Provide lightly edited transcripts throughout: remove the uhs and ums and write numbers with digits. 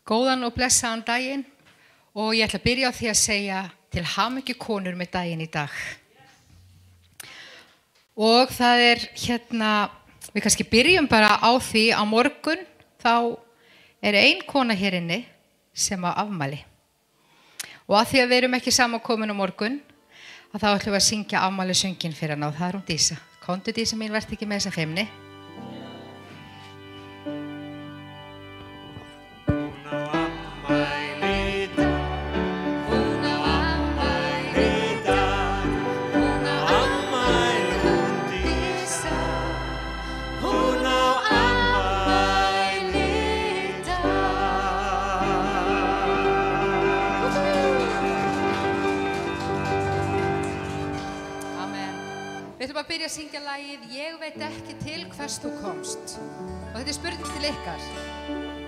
Góðan og blessaðan daginn og ég ætla að byrja á því að segja til hamingju konur með daginn í dag. Og það við kannski byrjum bara á því á morgun, þá ein kona hér inni sem á afmæli. Og að því að við erum ekki samankomin á morgun, að þá ætlum við að syngja afmælisönginn fyrir hana og það hún Dísa. Komdu Dísa mín, vertu ekki með þessa feimni. Við ætlum að byrja að syngja lagið Ég veit ekki til hvers þú komst. Og þetta spurning til ykkar.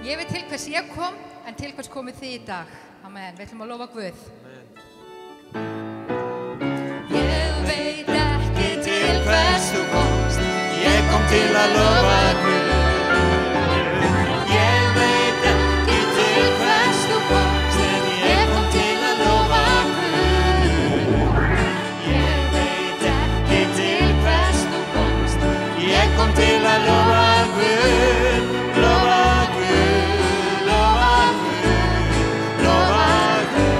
Ég veit til hvers ég kom, en til hvers komið þið í dag. Amen. Við ætlum að lofa Guð. Ég veit ekki til hvers þú komst. Ég kom til að lofa Guð. Ég veit ekki til hvers þú komst, en ég kom til að lofa Guð. Ég veit ekki til hvers þú komst. Ég kom til að lofa Guð, lofa Guð, lofa Guð, lofa Guð.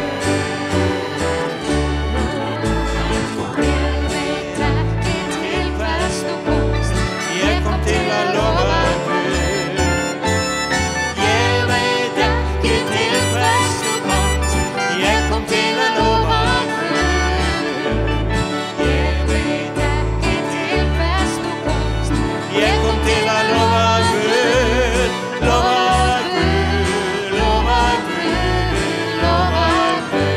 Ég veit ekki til hvers þú komst. Ég kom til að lofa Guð. Ég veit ekki til hvers þú komst. Ég kom til að lofa Guð. Ég veit ekki til hvers þú komst. Ég kom til að lofa Guð, lofa Guð, lofa Guð, lofa Guð.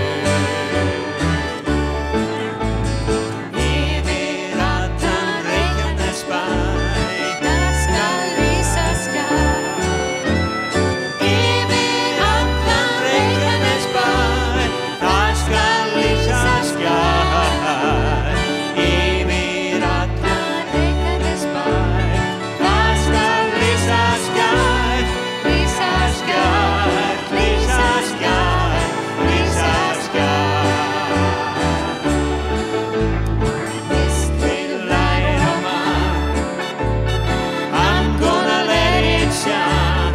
Yfir allan Reykjanesbæ, þar skal rísa skjár. Yfir allan Reykjanesbæ, þar skal rísa skjár. Yfir allan Reykjanesbæ, þar skal rísa skjár, rísa skjár, rísa skjár, rísa skjár. This little light of mine, I'm gonna let it shine.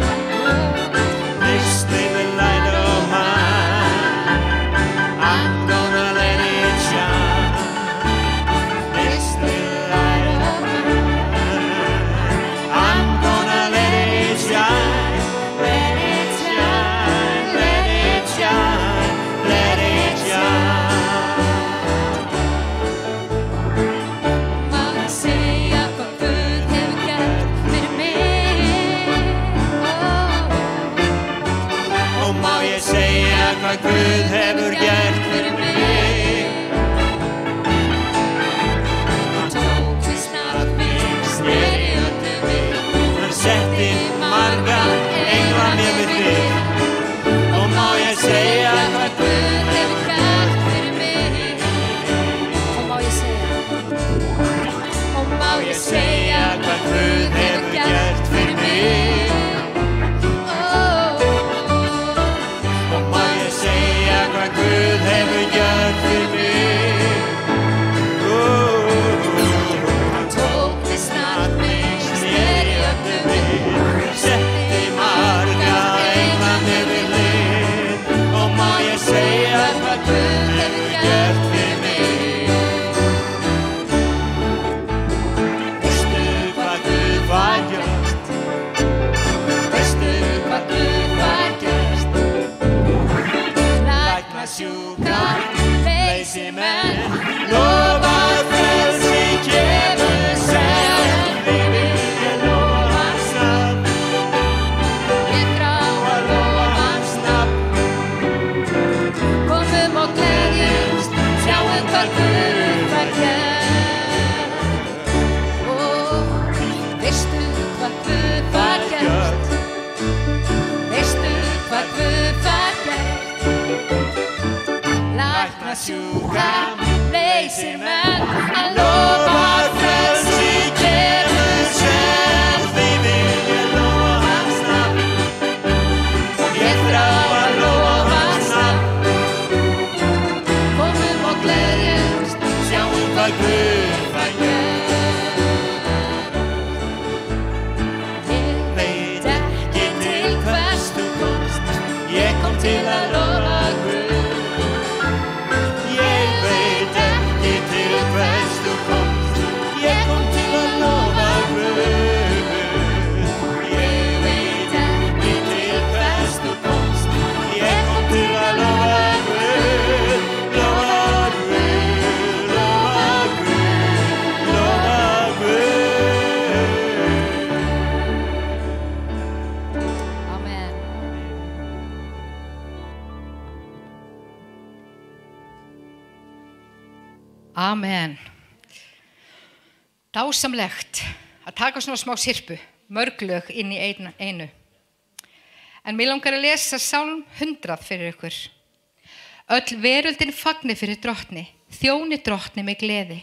This little light of mine, I'm gonna let it shine. This little light of mine, I'm gonna let it shine. Let it shine, let it shine, let it shine. Má ég segja hvað Guð hefur gert fyrir mig? Og má ég segja hvað Guð hefur gert fyrir mig? Hann tók við snart mig, sneri öllu við. Hann setti marga engla mér við hlið. Og má ég segja hvað Guð hefur gert fyrir mig? Og má ég segja hvað Guð hefur gert fyrir mig? Og má ég segja hvað Guð hefur gert fyrir mig? Hann tók við snart mig, sneri öllu við. Setti marga engla mér við hlið. Og má ég segja hvað Guð hefur gert fyrir mig? Veistu hvað Guð var gjört? Veistu hvað Guð var gjört? Lækna sjúka, leysi menn, lofa frelsi gefur senn. Við viljum lofa hans nafn, við þrá að lofa hans nafn. Komum og gleðjumst, sjáum hvað Guð var gert. Veistu hvað Guð var gert? Veistu hvað Guð var gert? Lækna sjúka, leysir menn, að lofa frelsi gefur senn. Við viljum lofa hans nafn, við þrá Amen. Dásamlegt að taka svona smá sirpu, mörg lög inn í einu. En mér langar að lesa Sálm 100 fyrir ykkur. Öll veröldin fagni fyrir drottni, þjóni drottni með gleði,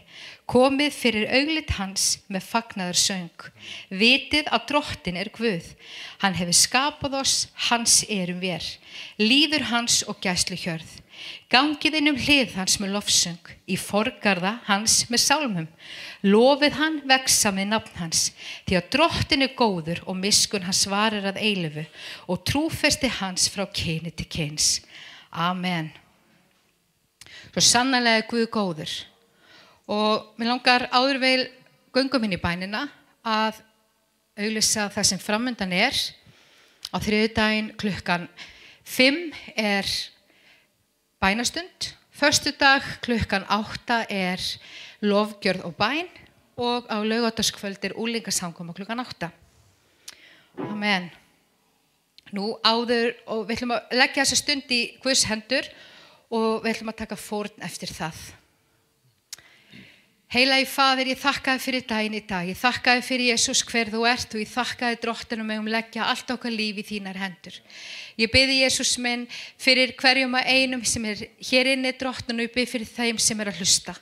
komið fyrir auglit hans með fagnaðar söng. Vitið að drottin er Guð, hann hefur skapað oss, hans erum vér, líður hans og gæsluhjörð. Gangið inn hlið hans með lofsöng, í forgarða hans með sálmum. Lofið hann vexa með nafn hans, því að drottin er góður og miskunn hans varir að eilífu og trúfesti hans frá kyni til kyns. Amen. Svo sannarlega er Guð góður. Og mér langar áður vel göngum inn í bænina að auglýsa það sem framundan er. Á þriðjudaginn klukkan 5 er bænastund. Föstudag klukkan 8 er lofgjörð og bæn og á laugardagskvöld er unglingasamkoma klukkan 8. Amen. Nú áður og við ætlum að leggja þessa stund í Guðs hendur og við ætlum að taka fórn eftir það. Heilagi Faðir, ég þakka þér fyrir daginn í dag. Ég þakka þér fyrir Jesús hver þú ert og ég þakka þér drottinum að leggja allt okkar líf í þínar hendur. Ég biði Jesús minn fyrir hverjum að einum sem er hér inni drottinu og ég biði fyrir þeim sem er að hlusta.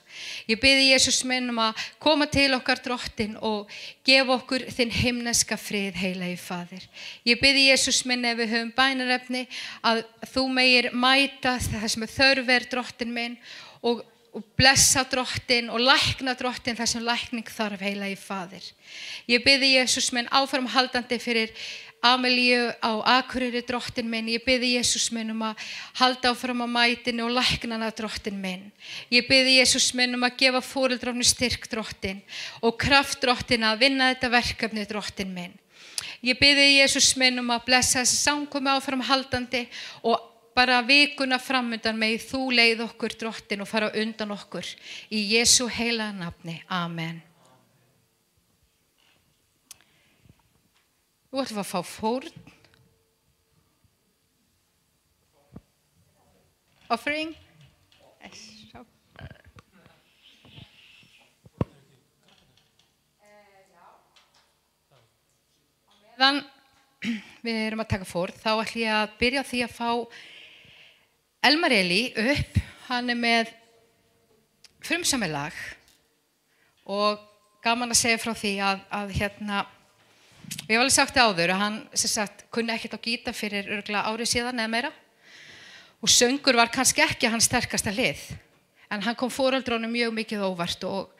Ég biði Jesús minn að koma til okkar drottin og gefa okkur þinn himneska frið, heilagi Faðir. Ég biði Jesús minn ef við höfum bænarefni að þú megir mæta það sem þörf er drottin minn og blessa drottin og lækna drottin þar sem lækning þarf, heilagi Faðir. Ég biði Jesús minn áframhaldandi fyrir Amelíu á Akureyri drottin minn. Ég biði Jesús minn að halda áfram á mætinu og læknana drottin minn. Ég biði Jesús minn að gefa foreldrunum styrk drottin og kraft drottin að vinna þetta verkefni drottin minn. Ég biði Jesús minn að blessa þessi samkomi áframhaldandi og bara vikuna framundan megi þú leið okkur drottin og fara undan okkur. Í Jesú heilaga nafni. Amen. Nú ætlum við að fá fórn. Offering. Meðan við erum að taka fórn, þá ætlum ég að byrja á því að fá Elmar Eli upp. Hann er með frumsamið lag og gaman að segja frá því að ég hef alveg sagt það áður að hann sem sagt kunni ekkert á gítar fyrir örugglega ári síðan eða meira og söngur var kannski ekki hans sterkasta hlið en hann kom foreldrunum mjög mikið óvart og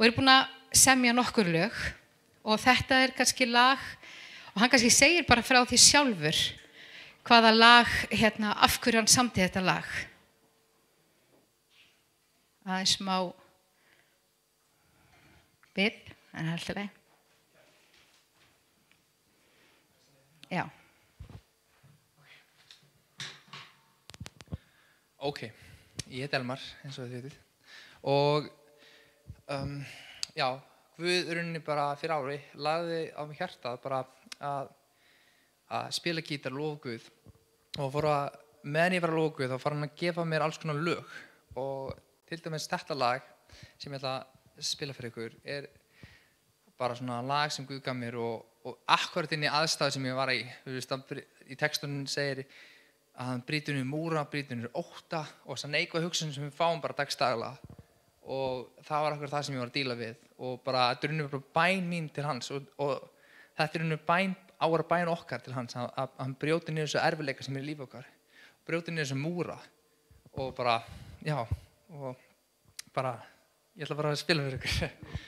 er búinn að semja nokkur lög og þetta er kannski lag og hann kannski segir bara frá því sjálfur hvaða lag, af hverju hann samdi þetta lag. Aðeins smá bið, en alltaf leið. Já. Ok, ég heiti Elmar, eins og þið vitið. Og, já, Guð rauninni bara fyrir ári lagði á mig hjartað bara að spila gítar, lofa Guð og meðan ég var að lofa Guð þá fór hann að gefa mér alls konar lög og til dæmis þetta lag sem ég ætla að spila fyrir ykkur er bara svona lag sem Guð gaf mér og akkurat inn í aðstæðu sem ég var í. Þú veist, í textunum segir að hann brýtur niður múra, brýtur niður ótta og þess að neikvæða hugsun sem við fáum bara dagsdaglega og það var akkurat það sem ég var að díla við og bara þetta er rauninu bara bæn mín til hans og þetta er rauninu bæn okkar til hans að hann brjóti niður þessu erfiðleika sem er í lífi okkar, brjóti niður þessu múra og bara, já, og bara, ég ætla bara að spila fyrir ykkur.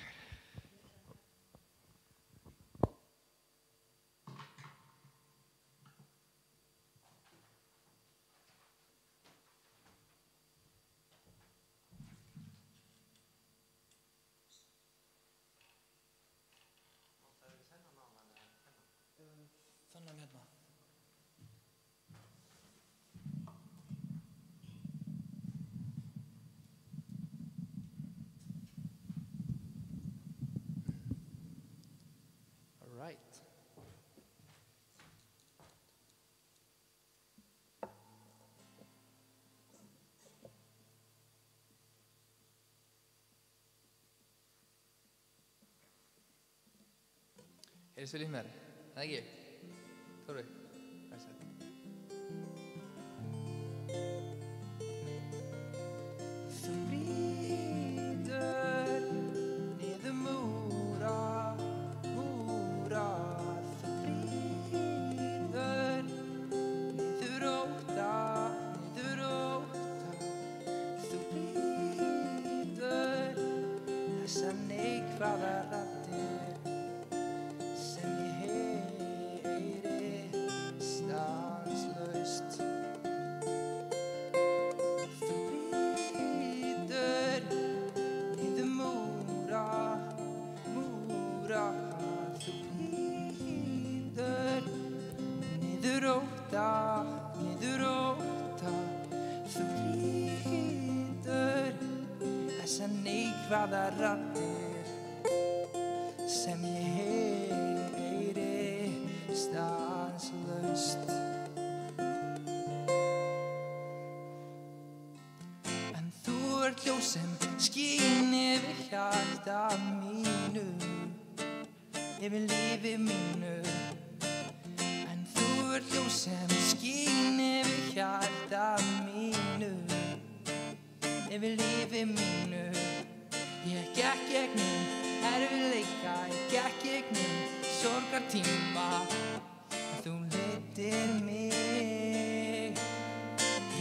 þið spilið með þér? Það ekki? Þóru? Þú brýtur niður múra, múra. Þú brýtur niður ótta, niður ótta. Þú brýtur þessar neikvæðar raddir sem ég heyri stanslaust. Þú brýtur niður múra, múra. Þú brýtur niður ótta, niður ótta. Þú brýtur þessar neikvæðar raddir sem ég heyri stanslaust. En þú ert ljós sem skín yfir hjarta mínu, yfir lífi mínu. En þú ert ljós sem skín yfir hjarta mínu, yfir lífi mínu. Ég gekk gegnum erfiðleika, ég gekk gegnum sorgartíma, en þú leiddir mig.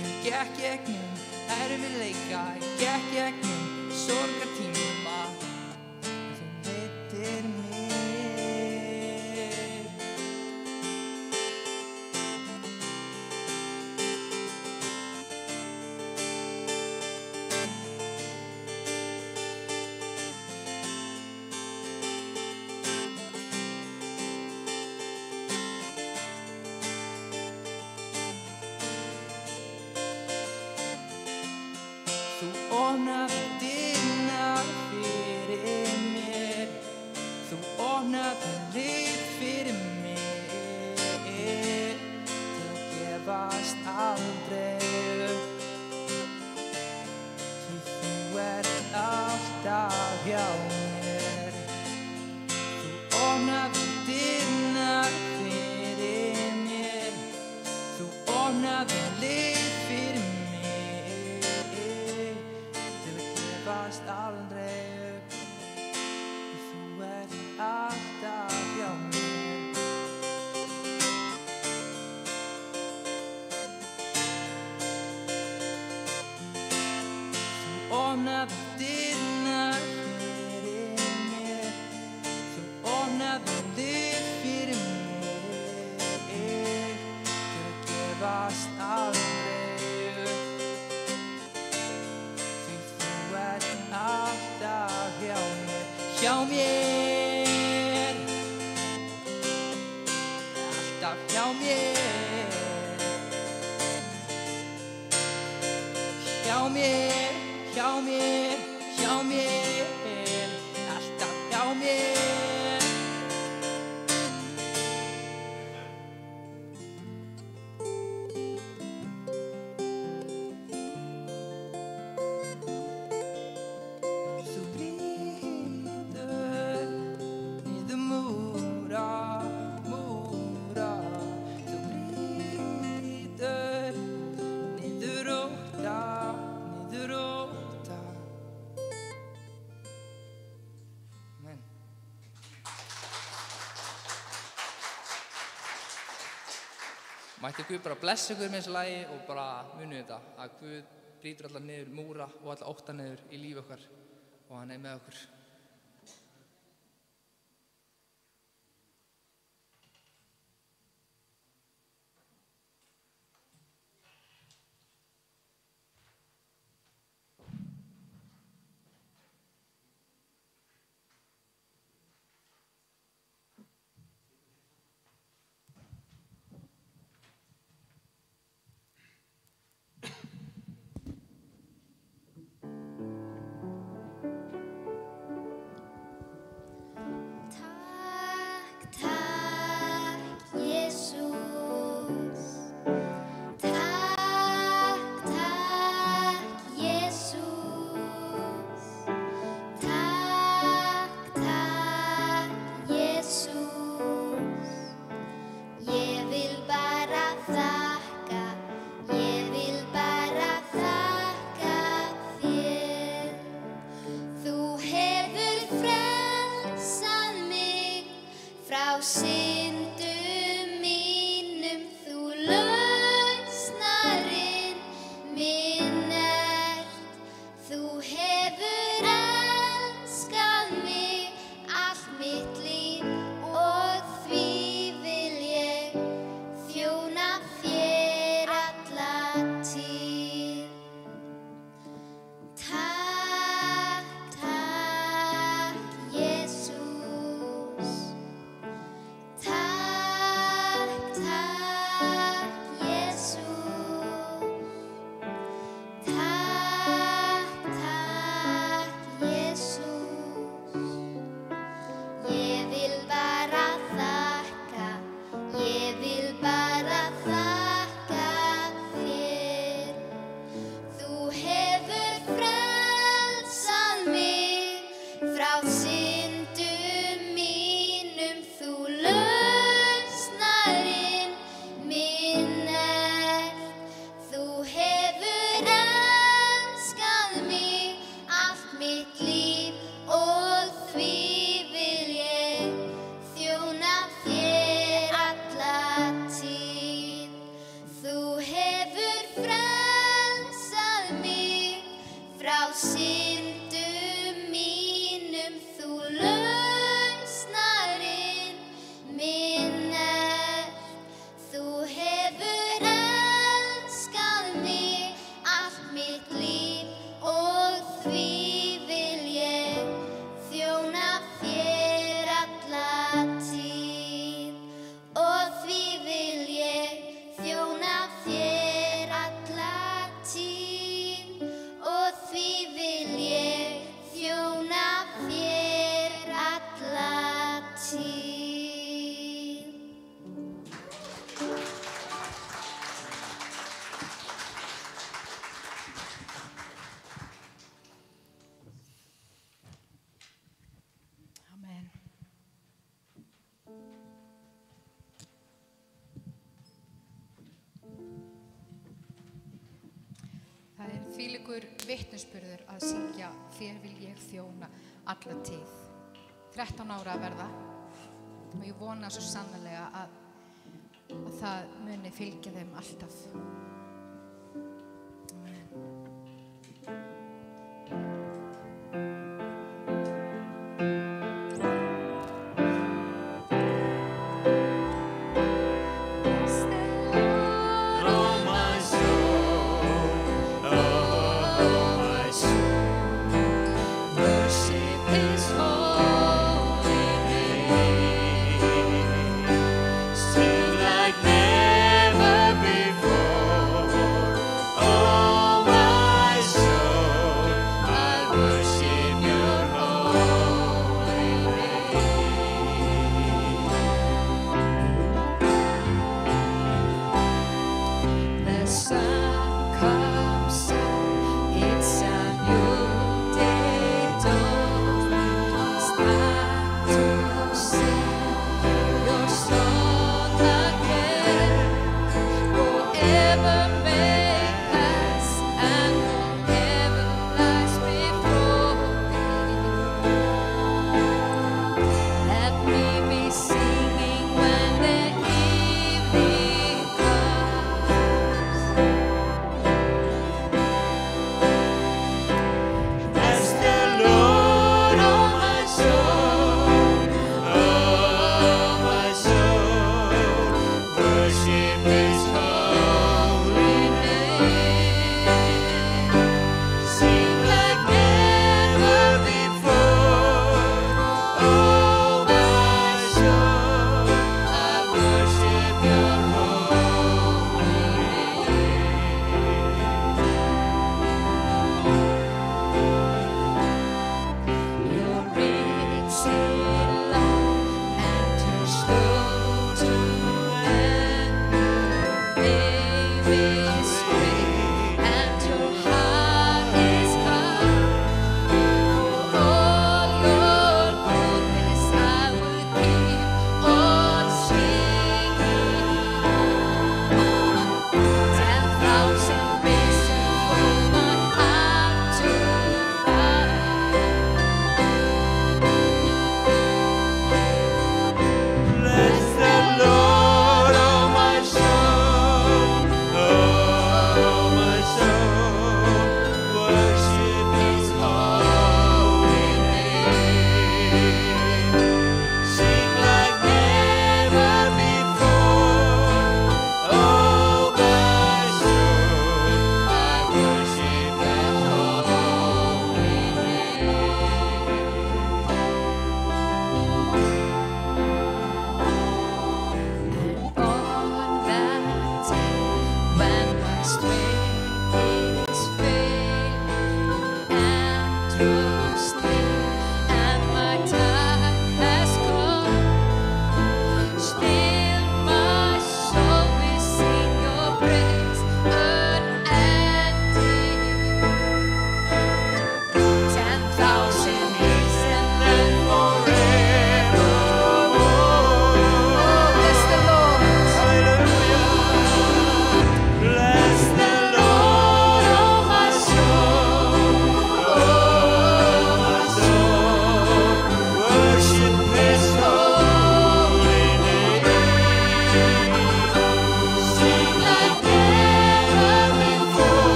Ég gekk gegnum erfiðleika, ég gekk gegnum sorgartíma, en þú leiddir mig. Þú opnaði dyrnar fyrir mér, þú opnaði leið fyrir mér, til að gefast aldrei upp. Því þú ert alltaf hjá mér. Þú opnaði dyrnar fyrir mér, þú opnaði leið fyrir mér, gefast aldrei upp. Þú ert alltaf hjá mér. Þú opnaði dyrnar fyrir mér, þú opnaði leið fyrir mér, til að gefast aldrei upp. Alltaf hjá mér, hjá mér. Alltaf hjá mér. Hjá mér, hjá mér, hjá mér. Alltaf hjá mér. Þú brýtur niður múra, múra. Þú brýtur niður ótta, niður ótta. Amen. Mætti Guð bara blessa ykkur með þessu lagi og bara munið þetta að Guð brýtur alla niður múra og alla ótta niður í lífi okkar og hann með okkur. ykkur vitnisburður að syngja Þér vil ég þjóna alla tíð. 13 ára að verða og ég vona svo sannarlega að það muni fylgja þeim alltaf. Amen.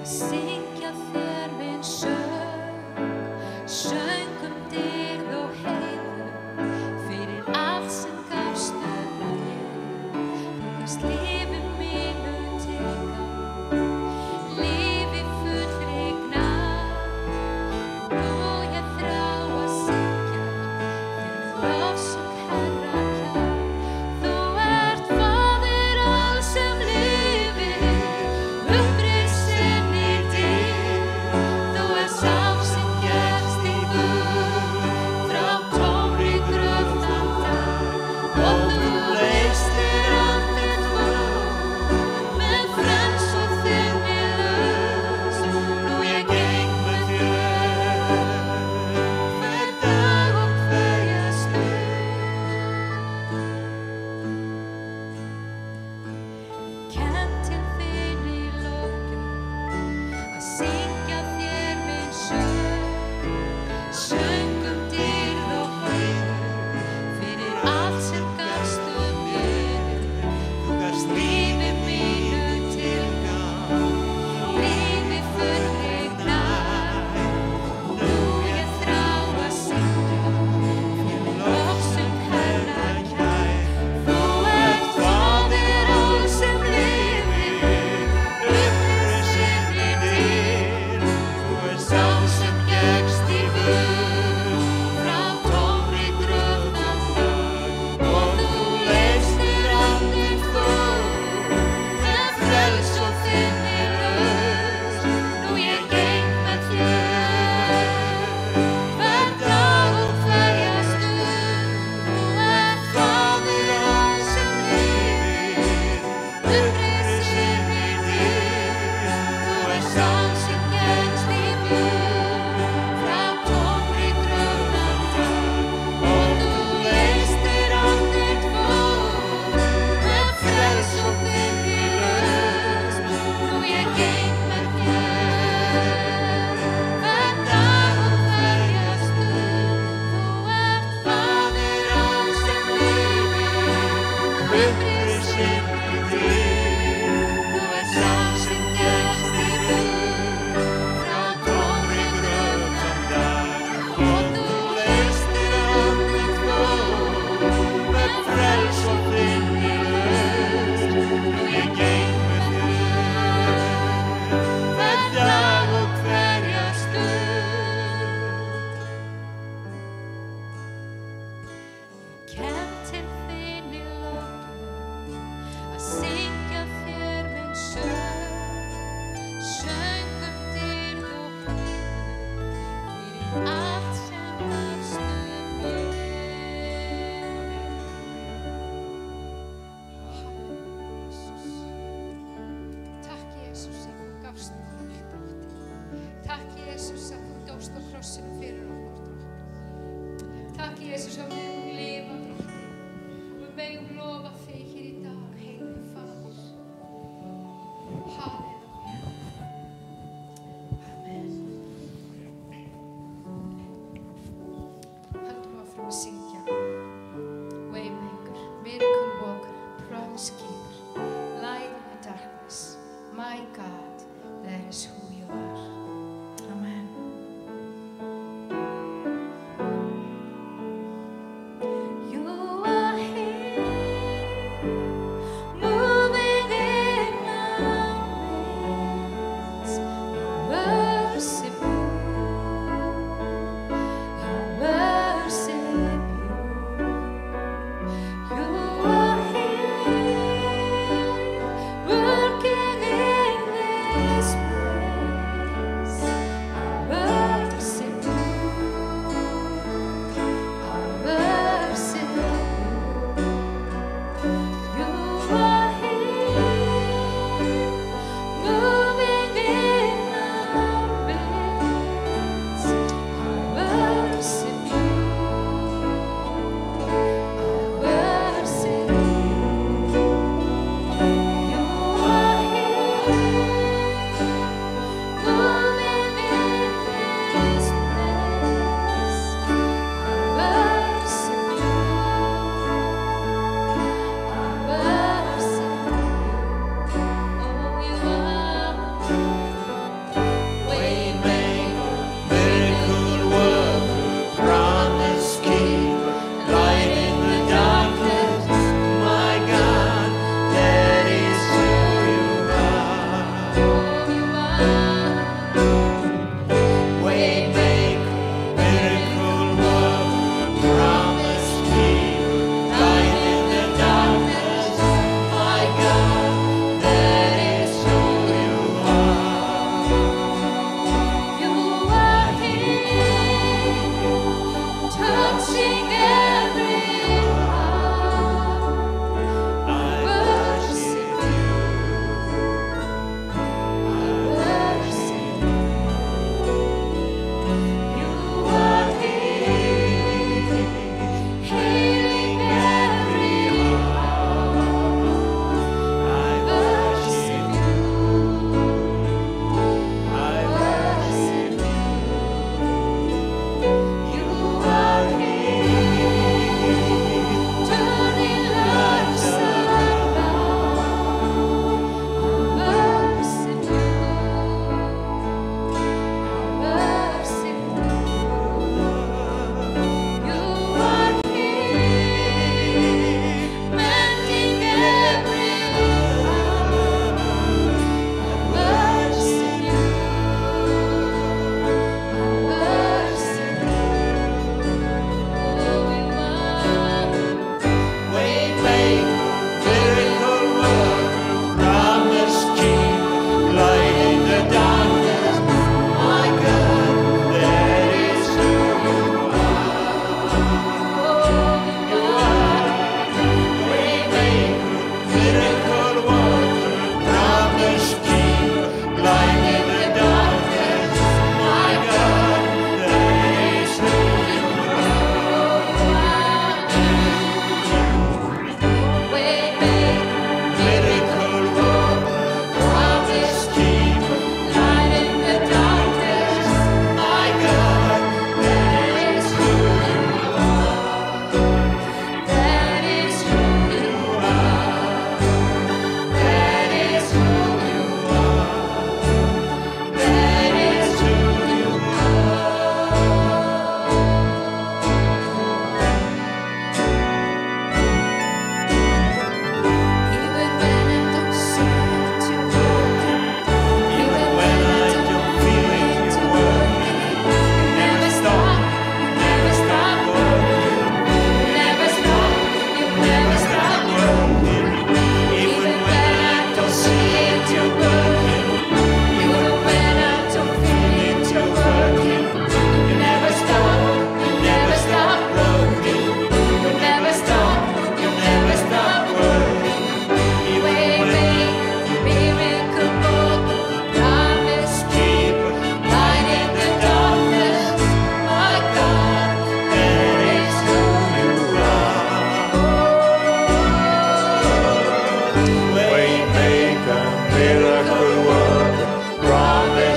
að syngja þér minn söng, söngum dýrð og heiður, fyrir allt sem gafstu mér. Þú gafst lífi mínu tilgang, lífi fullri gnægð. Nú ég þrá að syngja þér lofsöng, Herra kær. Þú ert faðir alls sem lifir, upprisinn í dýrð. Þú ert sá sem gerst í Guð, frá tómri gröf þann dag. Og þú leystir allt þitt fólk, með frels og þinni lausn. Nú ég geng með þér, hver dag og hverja stund. Kennt til þín í lokin, að syngja þér minn söng, söngum dýrð og heiður, fyrir allt sem gafstu mér. Þú gafst lífi mínu tilgang, lífi fullri gnægð. Nú ég þrá að syngja þér lofsöng, Herra kær. Þú ert faðir alls sem lifir, upprisinn í dýrð. Þú ert sá sem gekkst í Guð, frá tómri gröf þann dag. Og þú leystir allt þitt fólk, með frels og þinni lausn. Nú ég geng með þér, hver dag og hverja stund. Þú ert faðir alls sem lifir, upprisinn í dýrð. Þú ert sá sem gekkst í Guð, frá tómri gröf þann dag. Og þú leystir allt þitt fólk, með frels og þinni lausn. Nú ég geng með þér, hver dag og hverja stund. Þú ert faðir alls sem lifir, upprisinn í dýrð. Þú ert sá sem gekkst í Guð, frá tómri gröf þann dag. Og þú leystir allt þitt fólk, með frels og þinni lausn. Nú ég geng með þér, hver dag og hverja stund. Kennt til þín í lokin, að syngja þér minn söng, söngum dýrð og heiður, fyrir allt sem gafstu mér. Takk Jesús að þú gafst okkur allt, Drottinn. Takk Jesús að þú dóst á krossinu fyrir okkur, Drottinn. Takk Jesús að við megum lifa, Drottinn, og við megum lofa þig hér í dag, Heilagi Faðir. Halleluja. Amen. Höldum áfram að syngja. Waymaker, miracle worker, promise keeper, light in the darkness. My God, that is who you are. Amen.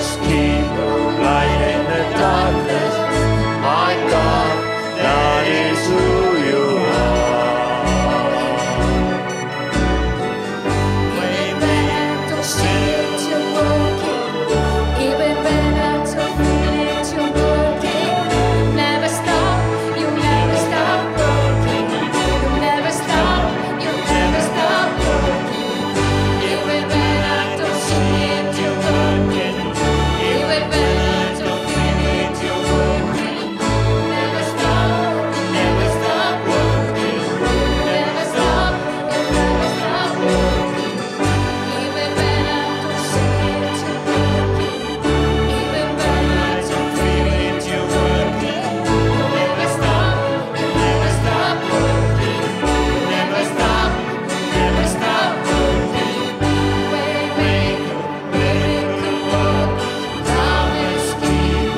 promise keep, light in the darkness. My God, that is who you are. Waymaker, shield you're working. Even when I don't feel it, you're working. Never stop, you never stop working. You never stop, you never stop working. Even when I don't see it, you're working. Even when I don't feel it, you're working. Never stop, you never stop working. You never stop, you never stop working. Even when I don't see it, you're working. Even when I don't feel it, you're working. You never stop, you never stop working. You never stop, you never stop working. Waymaker, miracle worker, promise keep,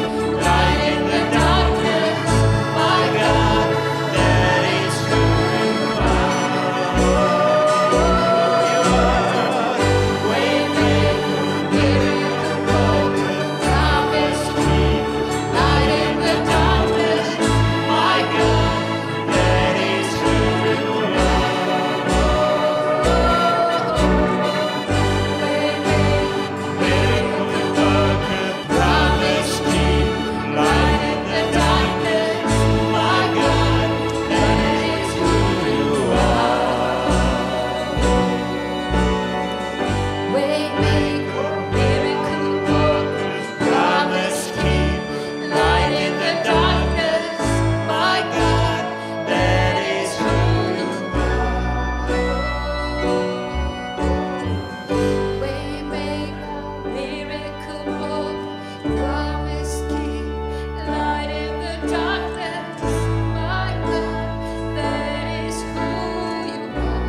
light in the darkness. My God, That is who you are. waymaker, miracle worker, promise keep, light in the darkness. My God, That is who you waymaker, worker, promise keep, light in the darkness. My God, that is who you waymaker, miracle worker, promise keep, light in the darkness. my God, that is who you Waymaker, miracle worker, promise keep, light in the darkness. My God, that is who you are.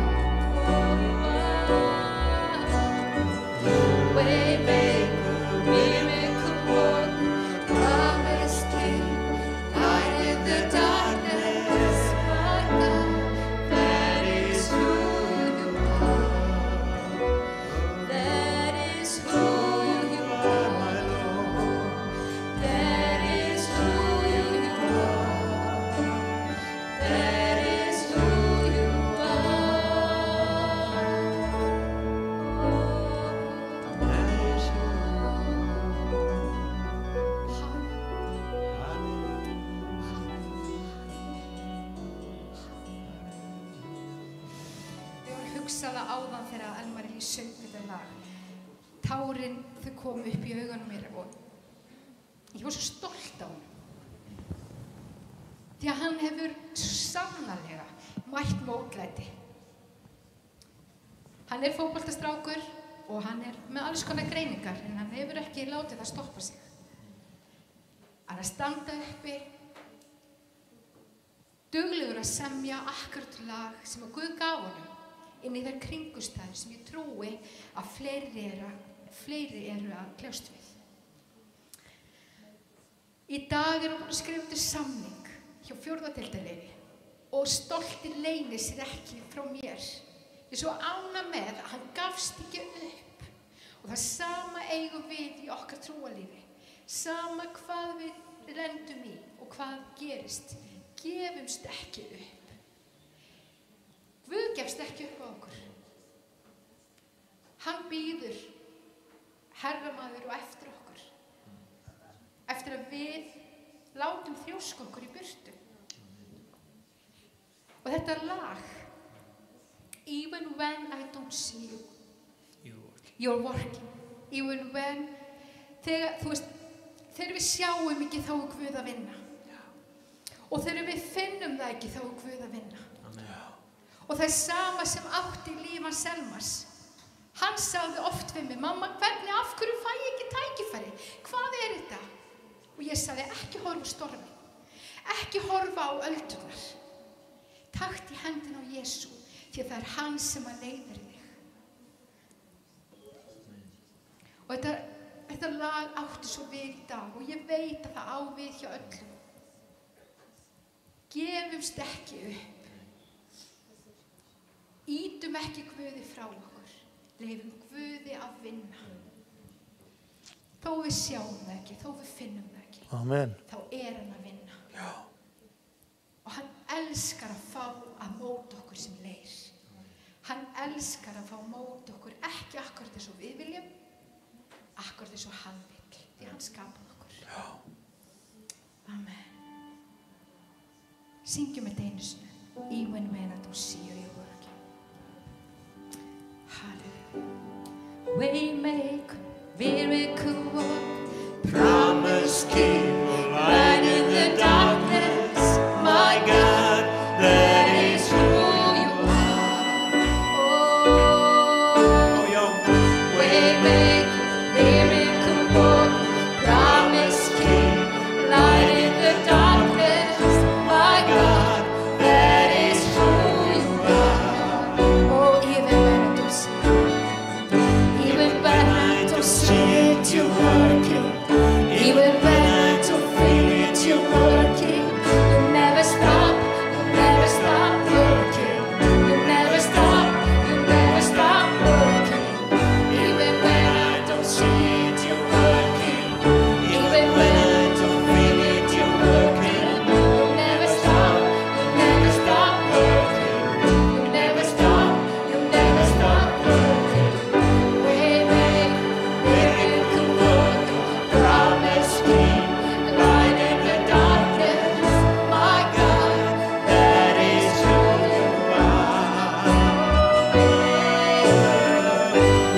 Waymaker, miracle worker, promise keep, light in the darkness. My God, that is who you are. That is who you are, my Lord. That is who you are. That is who you Ég var að hugsa það áðan þegar Elmar Elí söng þetta lag. Tárin þau komu upp í augunum mér og ég var svo stolt á hann. Því að hann hefur svo sannarlega mætt mótlæti. Hann er fótboltastrákur og hann er með alls konar greiningar en hann hefur ekki látið það stoppa sig. Hann er að standa uppi, duglegur að semja akkúrat lag sem að Guð gaf honum inn í þær kringustæður sem ég trúi að fleiri eru að kljást við. Í dag er hann búinn að skrifa undir samning hjá 4. deildarliði og stoltið leynir sér ekki frá mér. Ég er svo ánægð með að hann gafst ekki upp og það sama eigum við í okkar trúarlífi. Sama hvað við lendum í og hvað gerist, gefumst ekki upp. Guð gefst ekki upp á okkur. Hann bíður herramaður og eftir okkur. Eftir að við látum þrjóska okkur í burtu. Og þetta lag, even when I don't see you, you're working. Even when, þegar við sjáum ekki þá er Guð að vinna. Og þegar við finnum það ekki þá er Guð að vinna. Og það er sama sem átti í líf hans Elmars. Hann sagði oft við mig, mamma, af hverju fæ ég ekki tækifæri? Hvað er þetta? Og ég sagði, ekki horfa á storminn, ekki horfa á öldurnar. Takt í hendina á Jesú, því að það er hann sem að leiðir þig. Og þetta lag átti svo við í dag og ég veit að það á við hjá öllum. Gefumst ekki upp. Ítum ekki Guði frá okkur. Leifum Guði að vinna. Þó við sjáum það ekki, þó við finnum það ekki, Amen. þá hann að vinna. Já. Og hann elskar að fá að móta okkur sem leir. Hann elskar að fá að móta okkur ekki akkurat eins og við viljum, akkurat eins og hann vill, því hann skapaði okkur. Já. Amen. Syngjum þetta einu sinni. Even when I don't see you, you're working. Hallelujah. Waymaker, miracle worker, promise keeper, light in the darkness, my God, that is who you are. Oh, waymaker, miracle worker, promise keeper, light in the darkness, my God, that is who you are. Oh, even when I don't see it, even when I don't see it, you're working. Even when I don't feel it, you're working. You never stop, you never stop working. You never stop, you never stop working. Even when I don't see it, you're working. Even when I don't feel it, you're working. You never stop, you never stop working. You never stop, you never stop working. Waymaker, miracle worker, promise keeper, light in the darkness, my God, that is who you are.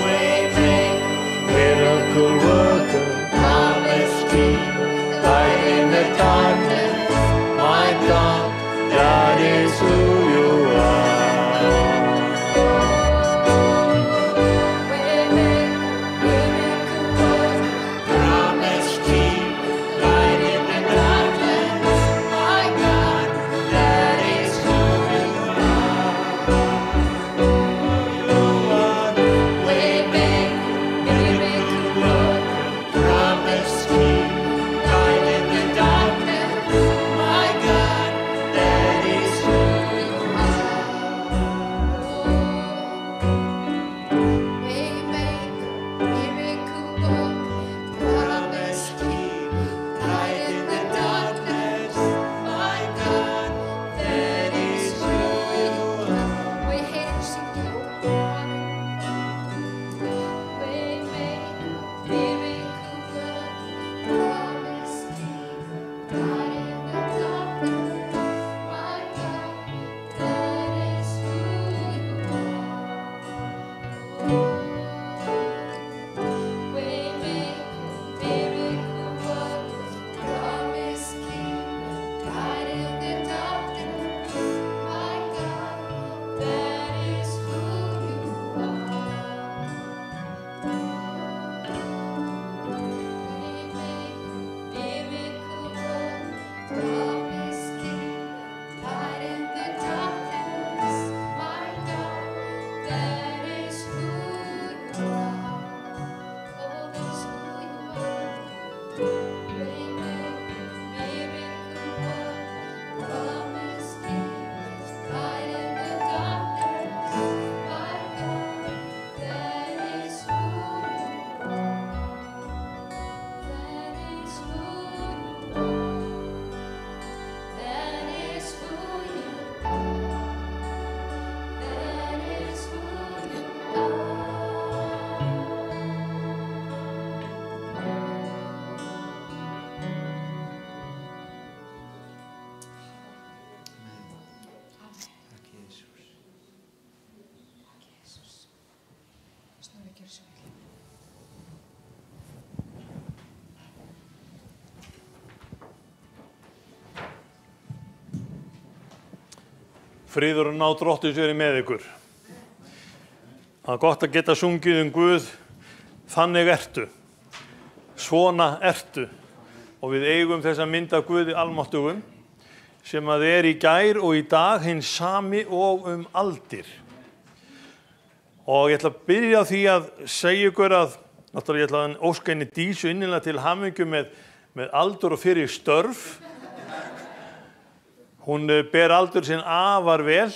Waymaker, Miracle worker, promise keeper, light in the darkness, my God, that is who you are. Waymaker, miracle worker, promise keeper, light in the darkness, my God, that is who you are. Waymaker, miracle worker, promise keeper, light in the darkness, my God, that is who you are. Waymaker, miracle worker, promise keeper, light in the darkness, my God, that is who you are. We hear you singing. Waymaker, miracle worker, promise keeper, light in the darkness, my God, that is who you are. Waymaker, miracle worker, promise keeper, light in the darkness, my God, that is who you are. Miracle worker, promise keeper, light in the darkness, my God, that is who you are. Oh, that's who you are. Waymaker, miracle worker, promise keeper, light in the darkness, my God, that is who you are. That is who you are. That is who you are. That is who you Takk Jesús. Jesus. Snúðu ekki þessu vel. Friður og ná Drottins verið með ykkur. Það er gott að geta sungið Guð, þannig ertu, svona ertu. Og við eigum þessa mynd af Guði almáttugum, sem að er í gær og í dag hinn sami og aldir. Og ég ætla að byrja á því að segja ykkur að, náttúrulega ég ætla að óska henni Dísu innilega til hamingju með aldur og fyrir störf. Hún ber aldur sinn afar vel,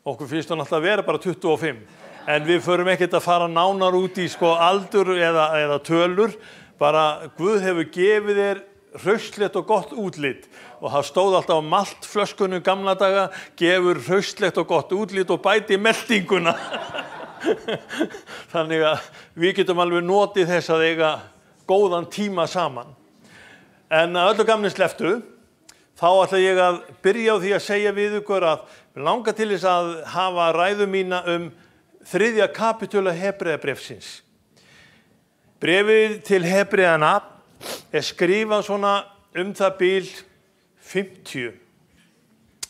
okkur finnst hún alltaf að vera bara 25. En við förum ekkert að fara nánar út í aldur eða tölur, bara Guð hefur gefið þér hraustlegt og gott útlit og það stóð alltaf á maltflöskunum gamla daga, gefur hraustlegt og gott útlit og bæti meltinguna. Þannig að við getum alveg notið þess að eiga góðan tíma saman. En að öllu gamni sleftu, þá ætla ég að byrja á því að segja við ykkur að mig langar til þess að hafa ræðu mína 3. kapítula Hebreabréfsins. Bréfið til Hebreana skrifað svona það bil 50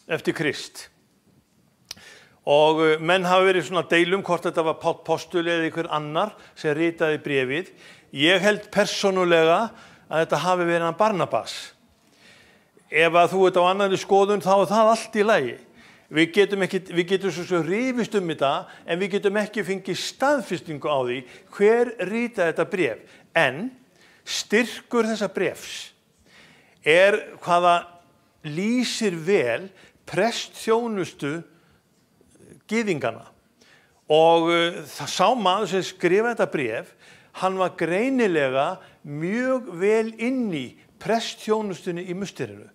eftir Krist. Og menn hafa verið svona deilum hvort þetta var Páll postuli eða einhver annar sem ritaði bréfið. Ég held persónulega að þetta hafi verið hann Barnabas. Ef að þú ert á annarri skoðun þá það allt í lagi. Við getum svo rifist þetta, en við getum ekki fengið staðfestingu á því hver ritaði þetta bréf. En styrkur þessa bréfs hvaða lýsir vel prestþjónustu gyðingana. Og sá maður sem skrifaði þetta bréf, hann var greinilega mjög vel inn í prestþjónustunni í musterinu.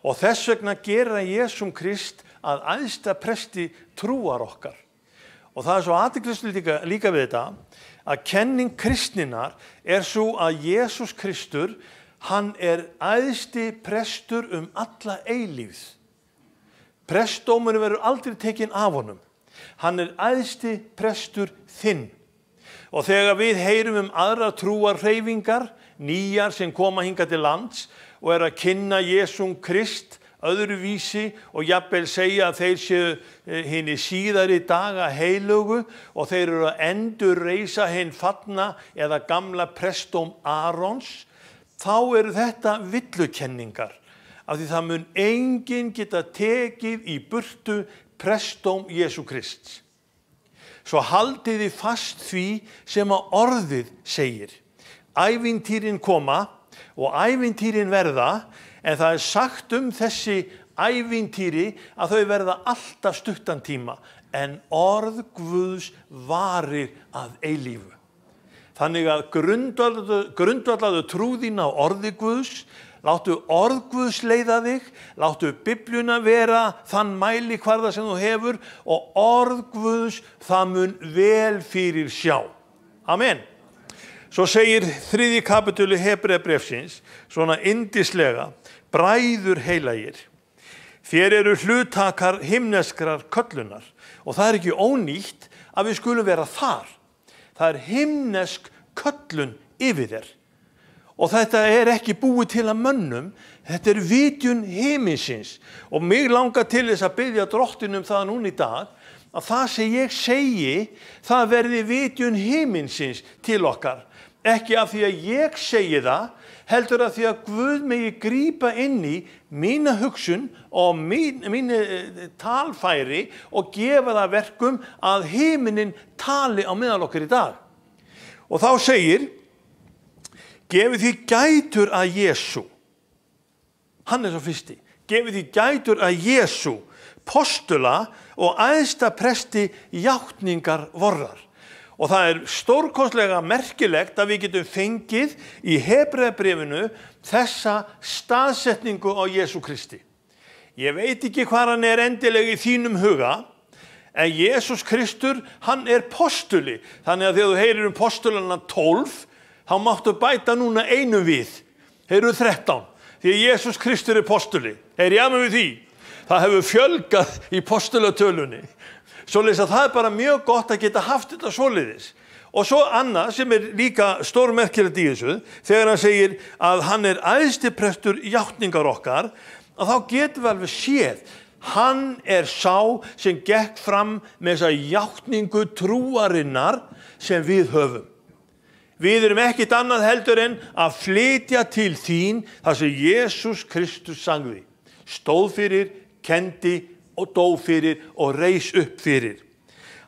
Og þess vegna gera Jesúm Krist að æðsta presti trúar okkar. Og það svo athyglisvert líka við þetta, að kenning kristninnar svo að Jesús Kristur, hann æðsti prestur alla eilífð. Prestdómurinn verður aldrei tekinn af honum. Hann æðsti prestur þinn. Og þegar við heyrum aðra trúarhreyfingar, nýjar sem koma hingað til lands og að kynna Jesúm Krist öðruvísi og jafnvel segja að þeir séu hinni síðari daga heilögu og þeir eru að endurreisa hinn fallna eða gamla prestdóm Arons, þá þetta villukenningar. Af því það mun enginn geta tekið í burtu prestdóm Jesú Krists. Svo haldið þið fast því sem að orðið segir. Ævintýrin koma og ævintýrin verða, en það sagt þessi ævintýri að þau verða alltaf stuttan tíma, en orð Guðs varir að eilífu. Þannig að grundvallaðu trúðina á orði Guðs, láttu orð Guðs leiða þig, láttu Biblíuna vera þann mælikvarða sem þú hefur og orð Guðs það mun vel fyrir sjá. Amen. Svo segir 3. kapítuli Hebreabréfsins svona yndislega, bræður heilagir, þér eru hlutakar himneskrar köllunar og það ekki ónýtt að við skulum vera þar. Það himnesk köllun yfir þér. Og þetta ekki búið til að mönnum, þetta vitjun himinsins. Og mig langar til þess að biðja drottin það núna í dag, að það sem ég segi, það verði vitjun himinsins til okkar. Ekki af því að ég segi það, heldur af því að Guð megi grípa inn í mína hugsun og mín talfæri og gefa það verkum að himinin tali á meðal okkar í dag. Og þá segir, gefið því gætur að Jesú. Hann svo fyrsti. Gefið því gætur að Jesú, postula og æðsta presti játningar vorrar. Og það stórkostlega merkilegt að við getum fengið í Hebreabréfinu þessa staðsetningu á Jesú Kristi. Ég veit ekki hvað hann endilega í þínum huga, en Jesús Kristur, hann postuli. Þannig að þegar þú heyrir postulana 12, þá máttu bæta núna einu við. Þeir eru 13, því að Jesús Kristur postuli. Þeir jáma við því. Það hefur fjölgað í postulatölunni. Svoleiðis að það bara mjög gott að geta haft þetta svoleiðis. Og svo annað sem líka stórmerkilegt í þessu, þegar hann segir að hann æðsti prestur játningar okkar, að þá getum við alveg séð. Hann sá sem gekk fram með þessa játningu trúarinnar sem við höfum. Við erum ekkert annað heldur en að flytja til þín það sem Jesús Kristus sagði. Stóð fyrir, kendi og dó fyrir og reis upp fyrir.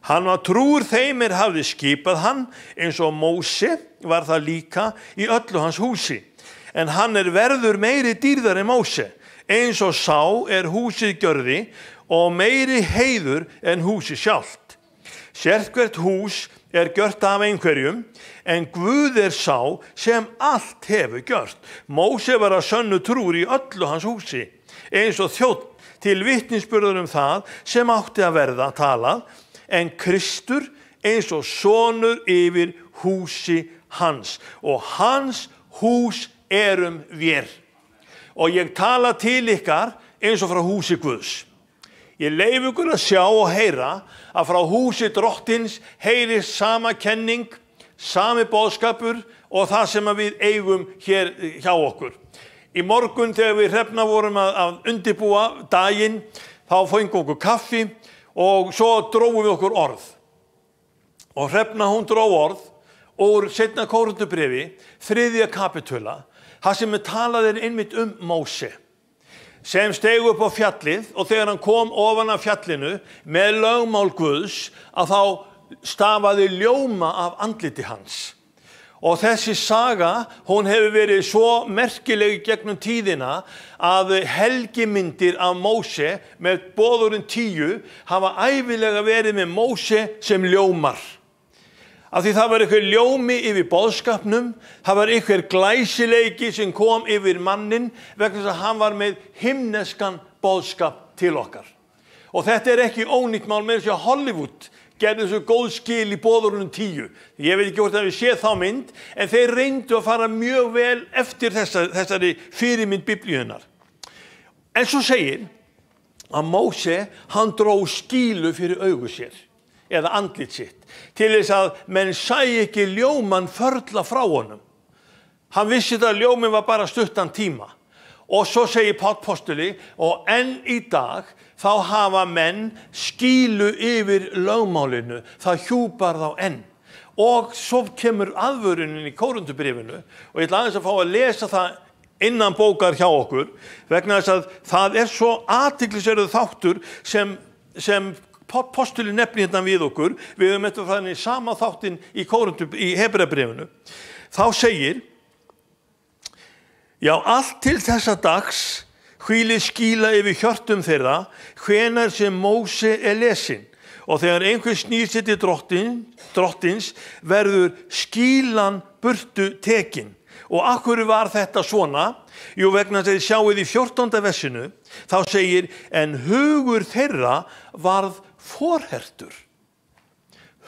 Hann var trúr þeim hafði skipað hann, eins og Móse var það líka í öllu hans húsi. En hann verður meiri dýrðar en Móse, eins og sá húsið gjörði og meiri heiður en húsið sjálft. Sérhvert hús gjört af einhverjum, en Guð sá sem allt hefur gjört. Móse var að sönnu trúr í öllu hans húsi, eins og þjónn til vitnisburður það sem átti að verða talað, en Kristur eins og sonur yfir húsi hans, og hans hús vér. Og ég tala til ykkar eins og frá húsi Guðs. Ég leyfi ykkur að sjá og heyra að frá húsi drottins heyrist sama kenning, sami boðskapur og það sem við eigum hér hjá okkur. Í morgun þegar við Hrefna vorum að undirbúa daginn, þá fengum okkur kaffi og svo dróum við okkur orð. Og Hrefna hún dró orð úr seinna Kórinthubréfi, 3. kapitula, það sem talað einmitt Móse, sem steig upp á fjallið, og þegar hann kom ofan af fjallinu með lögmál Guðs, að þá stafaði ljóma af andliti hans. Og þessi saga, hún hefur verið svo merkileg gegnum tíðina að helgimyndir af Móse með boðorðin 10 hafa ævilega verið með Móse sem ljómar. Af því það var einhver ljómi yfir boðskapnum, það var einhver glæsileiki sem kom yfir mannin vegna þess að hann var með himneskan boðskap til okkar. Og þetta ekki ónýtt mál, með þess að Hollywood gerði þessu góð skil í boðorðunum 10. Ég veit ekki hvort að við séð þá mynd, en þeir reyndu að fara mjög vel eftir þessari fyrirmynd Biblíunnar. En svo segir að Móse, hann dró skílu fyrir augu sér, eða andlit sitt, til þess að menn sæi ekki ljóman förla frá honum. Hann vissi að ljómin var bara stuttan tíma. Og svo segir Páll postuli, og enn í dag þá hafa menn skílu yfir lögmálinu, það hjúpar þá enn. Og svo kemur aðvörunin í Kórinthubréfinu, og ég ætla aðeins að fá að lesa það innan bókar hjá okkur, vegna þess að það svo athyglisverður þáttur sem postuli nefnir hérna við okkur. Við höfum eftir frá henni sama þáttinn í Hebreabréfinu. Þá segir, já, allt til þessa dags hvílir skýla yfir hjörtum þeirra, hvenær sem Móse lesinn. Og þegar einhver snýr sér til drottins verður skýlan burtu tekin. Og af hverju var þetta svona? Jú, vegna þess að þið sjáið í 14. versinu, þá segir, en hugur þeirra varð forhertur.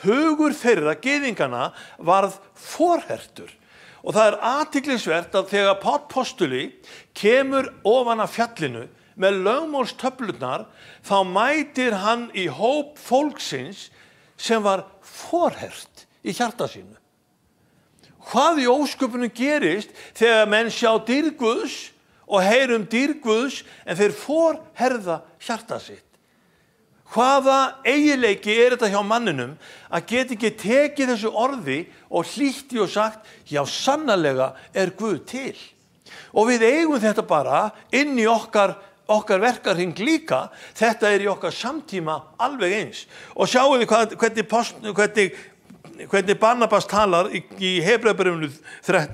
Hugur þeirra, gyðingana, varð forhertur. Og það athyglisvert að þegar Páll postuli kemur ofan af fjallinu með lögmálstöflurnar, þá mætir hann í hóp fólksins sem var forhert í hjarta sínu. Hvað í ósköpunum gerist þegar menn sjá dýrð Guðs og heyrum dýrð Guðs en þeir forherða hjarta sitt? Hvaða eiginleiki þetta hjá manninum að geta ekki tekið þessu orði og hlýtti og sagt, já, sannarlega Guð til. Og við eigum þetta bara inn í okkar verkarhring líka. Þetta í okkar samtíma alveg eins. Og sjáu þið hvernig Barnabas talar í Hebreabréfinu 3,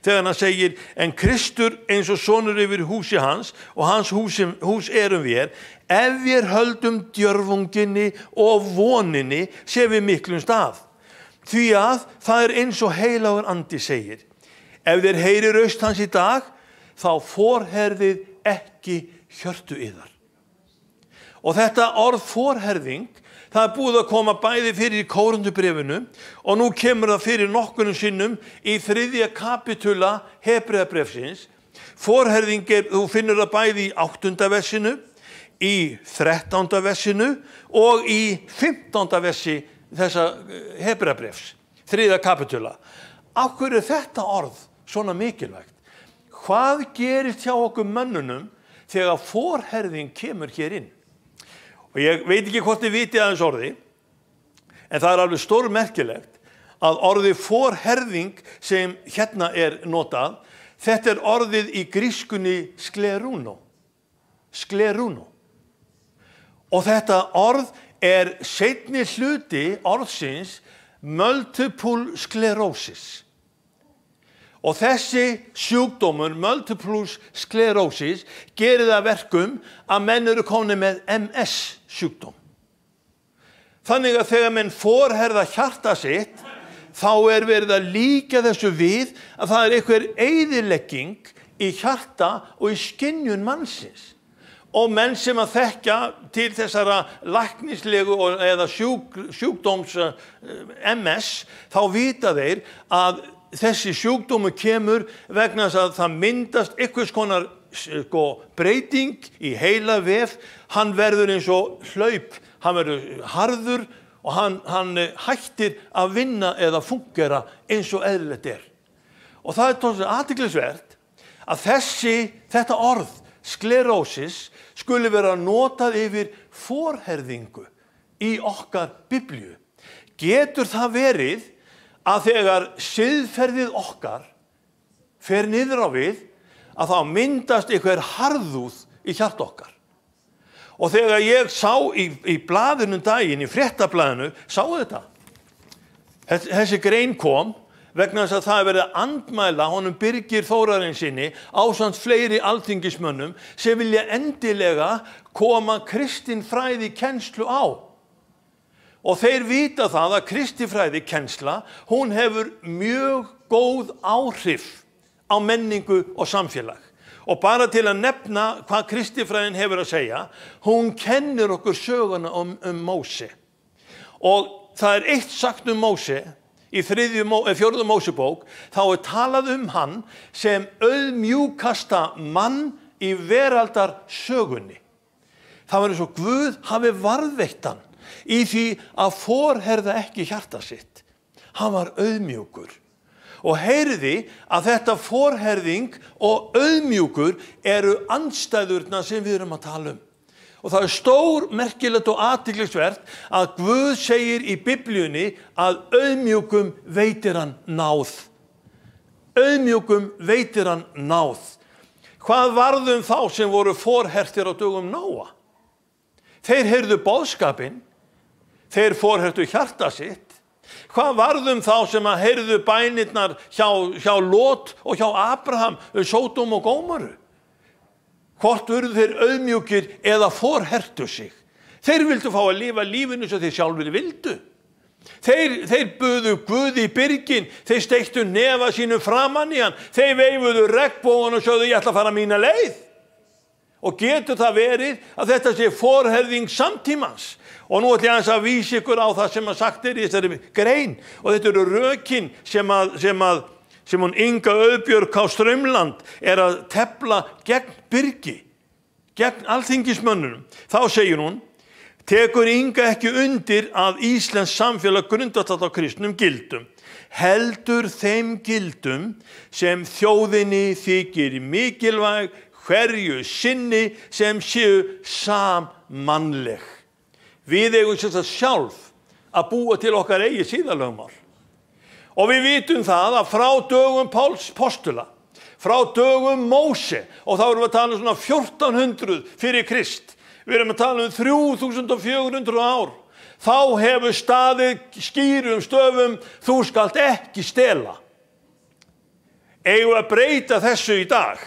þegar hann segir, en Kristur eins og sonur yfir húsi hans, og hans hús við, ef við höldum djörfunginni og voninni sem við miklum stað. Því að það eins og heilagur andi segir, ef þér heyrir röst hans í dag, þá forherðið ekki hjörtu yðar. Og þetta orð forherðing, það búið að koma bæði fyrir í Kórinthubréfinu, og nú kemur það fyrir nokkurum sinnum í 3. kapitula Hebreabréfsins. Forherðing þú finnur það bæði í 8. versinu, í 13. versinu og í 15. versi þessa Hebreabréfs, 3. kapitula. Af hverju þetta orð svona mikilvægt? Hvað gerist hjá okkur mönnunum þegar forherðing kemur hér inn? Og ég veit ekki hvort þið vitið aðeins orði, en það alveg stórmerkilegt að orðið forherðing sem hérna notað, þetta orðið í grískunni skleruno. Skleruno. Og þetta orð seinni hluti orðsins multiple sclerosis. Og þessi sjúkdómur, multiple sclerosis, gerir það verkum að menn eru komnir með MS sjúkdóm. Þannig að þegar menn forherða hjarta sitt, þá verið að líka þessu við að það einhver eyðilegging í hjarta og í skynjun mannsins. Og menn sem að þekkja til þessara læknislegu eða sjúkdóms MS, þá vita þeir að þessi sjúkdómur kemur vegna þess að það myndast einhvers konar breyting í heila vef. Hann verður eins og hlaup, hann verður harður og hann hættir að vinna eða fungera eins og eðlilegt er. Og það tókst athyglisvert að þetta orð, sklerósis, skuli vera notað yfir forherðingu í okkar Biblíu. Getur það verið að þegar siðferðið okkar fer niður á við, að þá myndast einhver harðúð í hjarta okkar? Og þegar ég sá í blaðinu daginn, í fréttablaðinu, sá þetta. Þessi grein kom vegna þess að það verið andmæla honum Birgir Þórarinssyni ásamt fleiri alþingismönnum sem vilja endilega koma kristinfræði kennslu á. Og þeir vita það að kristinfræði kennsla, hún hefur mjög góð áhrif á menningu og samfélag. Og bara til að nefna hvað kristinfræðin hefur að segja, hún kennir okkur söguna Móse. Og það eitt sagt Móse, í 4. Mósebók, þá talað hann sem auðmjúkasta mann í veraldar sögunni. Það var eins og Guð hafi varðveitt hann í því að forherða ekki hjarta sitt. Hann var auðmjúkur. Og heyriði að þetta forherðing og auðmjúkur eru andstæðurna sem við erum að tala um. Og það stór merkilegt og athyglisvert að Guð segir í Biblíunni að auðmjúkum veitir hann náð. Auðmjúkum veitir hann náð. Hvað varðum þá sem voru forhertir á dögum Nóa? Þeir heyrðu boðskapinn, þeir forhertu hjarta sitt. Hvað varðum þá sem að heyrðu bænirnar hjá Lot og hjá Abraham Sódóm og Gómoru? Hvort urðu þeir auðmjúkir eða forhertu sig? Þeir vildu fá að lifa lífinu sem þeir sjálfur vildu. Þeir buðu Guði í byrgin, þeir steiktu nefa sínu framan í hann, þeir veifuðu regnbogann og sögðu ég ætla að fara mína leið. Og getur það verið að þetta sé forherðing samtímans? Og nú ætla ég aðeins að vísa ykkur á það sem að sagt í þessari grein. Og þetta eru rökin sem hún Inga Auðbjörg á Straumland að tefla gegn Birgi, gegn alþingismönnunum. Þá segir hún, tekur Inga ekki undir að íslensk samfélag grundvallast á kristnum gildum, heldur þeim gildum sem þjóðinni þykir mikilvæg hverju sinni sem séu sammannleg. Við eigum sjálf að búa til okkar eigið siðalögmál. Og við vitum það að frá dögum Páls postula, frá dögum Móse, og þá erum við að tala um svona 1400 fyrir Krist, við erum að tala um 3400 ár, þá hefur staðið skýrum stöfum, þú skalt ekki stela. Eigum að breyta þessu í dag?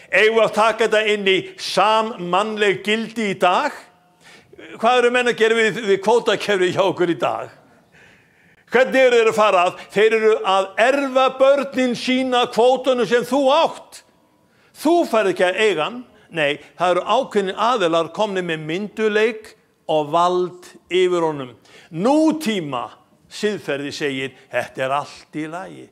Eigum að taka þetta inn í sammannleg gildi í dag? Hvað eru menn að gera við kvótakerfi hjá okkur í dag? Hvernig eru þeir að fara að? Þeir eru að erfa börnin sína kvótunum sem þú átt. Þú færð ekki að eiga hann. Nei, það eru ákveðnir aðilar komnir með mynduleik og vald yfir honum. Nútíma siðferði segir, þetta allt í lagi.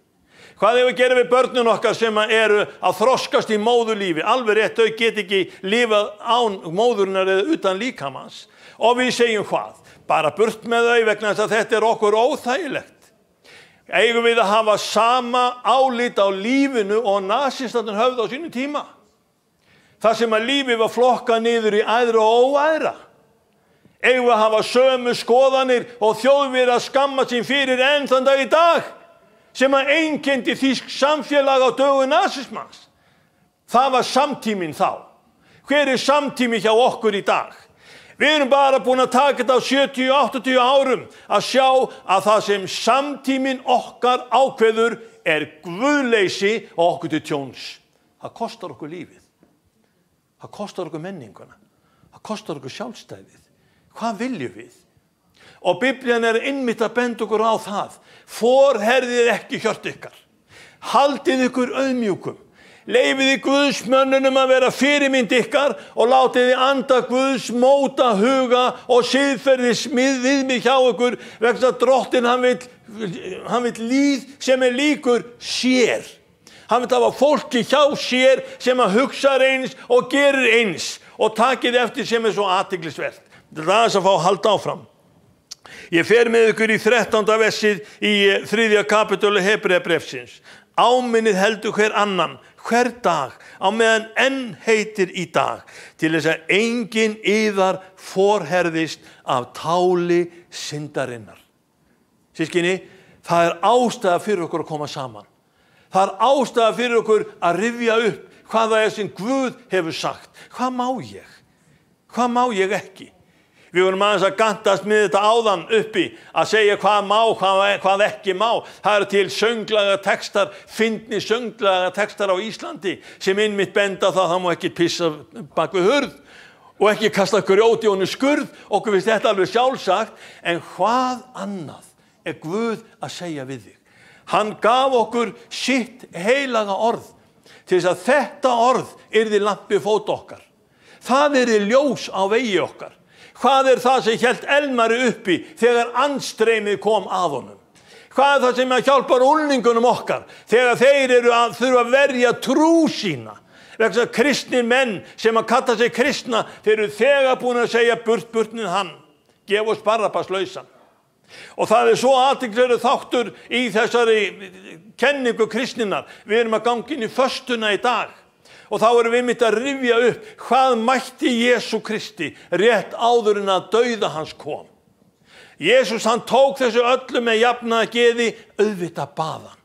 Hvað hefur gerð við börnin okkar sem eru að þroskast í móðurlífi? Alveg rétt, þau get ekki lifað án móðurinnar eða utan líkamans. Og við segjum hvað? Bara burt með þau vegna þess að þetta okkur óþægilegt. Eigum við að hafa sama álit á lífinu og nasistarnir höfðu á sínum tíma? Það sem að lífið var flokkað niður í æðra og óæðra. Eigum við að hafa sömu skoðanir og þjóðverið að skamma sín fyrir enn þann dag í dag, sem að einkenndi þýsk samfélag á dögum nasismans? Það var samtíminn þá. Hver samtími hjá okkur í dag? Við erum bara búin að taka þetta á 70-80 árum að sjá að það sem samtíminn okkar ákveður guðleysi og okkur til tjóns. Það kostar okkur lífið. Það kostar okkur menninguna. Það kostar okkur sjálfstæðið. Hvað viljum við? Og Biblían einmitt að benda okkur á það. Forherðið ekki hjört ykkar. Haldið ykkur auðmjúkum. Leyfið Guðsmönnunum að vera fyrirmynd ykkar og látið anda Guðs móta huga og siðferðis viðmið hjá ykkur vegna þess að Drottinn hann vill líð sem líkur sér. Hann vill hafa fólki hjá sér sem að hugsa eins og gerir eins og takið eftir sem svo athyglisvert. Það er aðeins að fá að halda áfram. Ég fer með ykkur í 13. versið í 3. kapitúli Hebreabréfsins. Áminnið heldur hver annan, hver dag, á meðan enn heitir í dag, til þess að enginn yðar forherðist af táli syndarinnar. Systkini, það er ástæða fyrir okkur að koma saman. Það er ástæða fyrir okkur að rifja upp hvað það er sem Guð hefur sagt. Hvað má ég? Hvað má ég ekki? Við vorum aðeins að gantast með þetta áðan uppi að segja hvað má, hvað ekki má. Það eru til sönglaga textar, fyndni sönglaga textar á Íslandi sem einmitt benda það má ekki pissa bak við hurð og ekki kasta grjót í honum skurð. Okkur finnst þetta alveg sjálfsagt, en hvað annað er Guð að segja við þig? Hann gaf okkur sitt heilaga orð til þess að þetta orð yrði lampi fót okkar. Það yrði ljós á vegi okkar. Hvað er það sem hélt Elmari uppi þegar andstreymið kom að honum? Hvað er það sem hjálpar unglingunum okkar þegar þeir eru að þurfa að verja trú sína? Vegna kristnir menn sem að kalla sig kristna, þeir eru þegar búin að segja burt hann, gef oss Barabbas lausan. Og það er svo athyglisverður þáttur í þessari kenningu kristninnar. Við erum að ganga inn í föstuna í dag. Og þá erum við einmitt að rifja upp hvað mætti Jesú Kristi rétt áður en að dauða hans kom. Jesús hann tók þessu öllu með jafnaða geði, auðvitað baðan.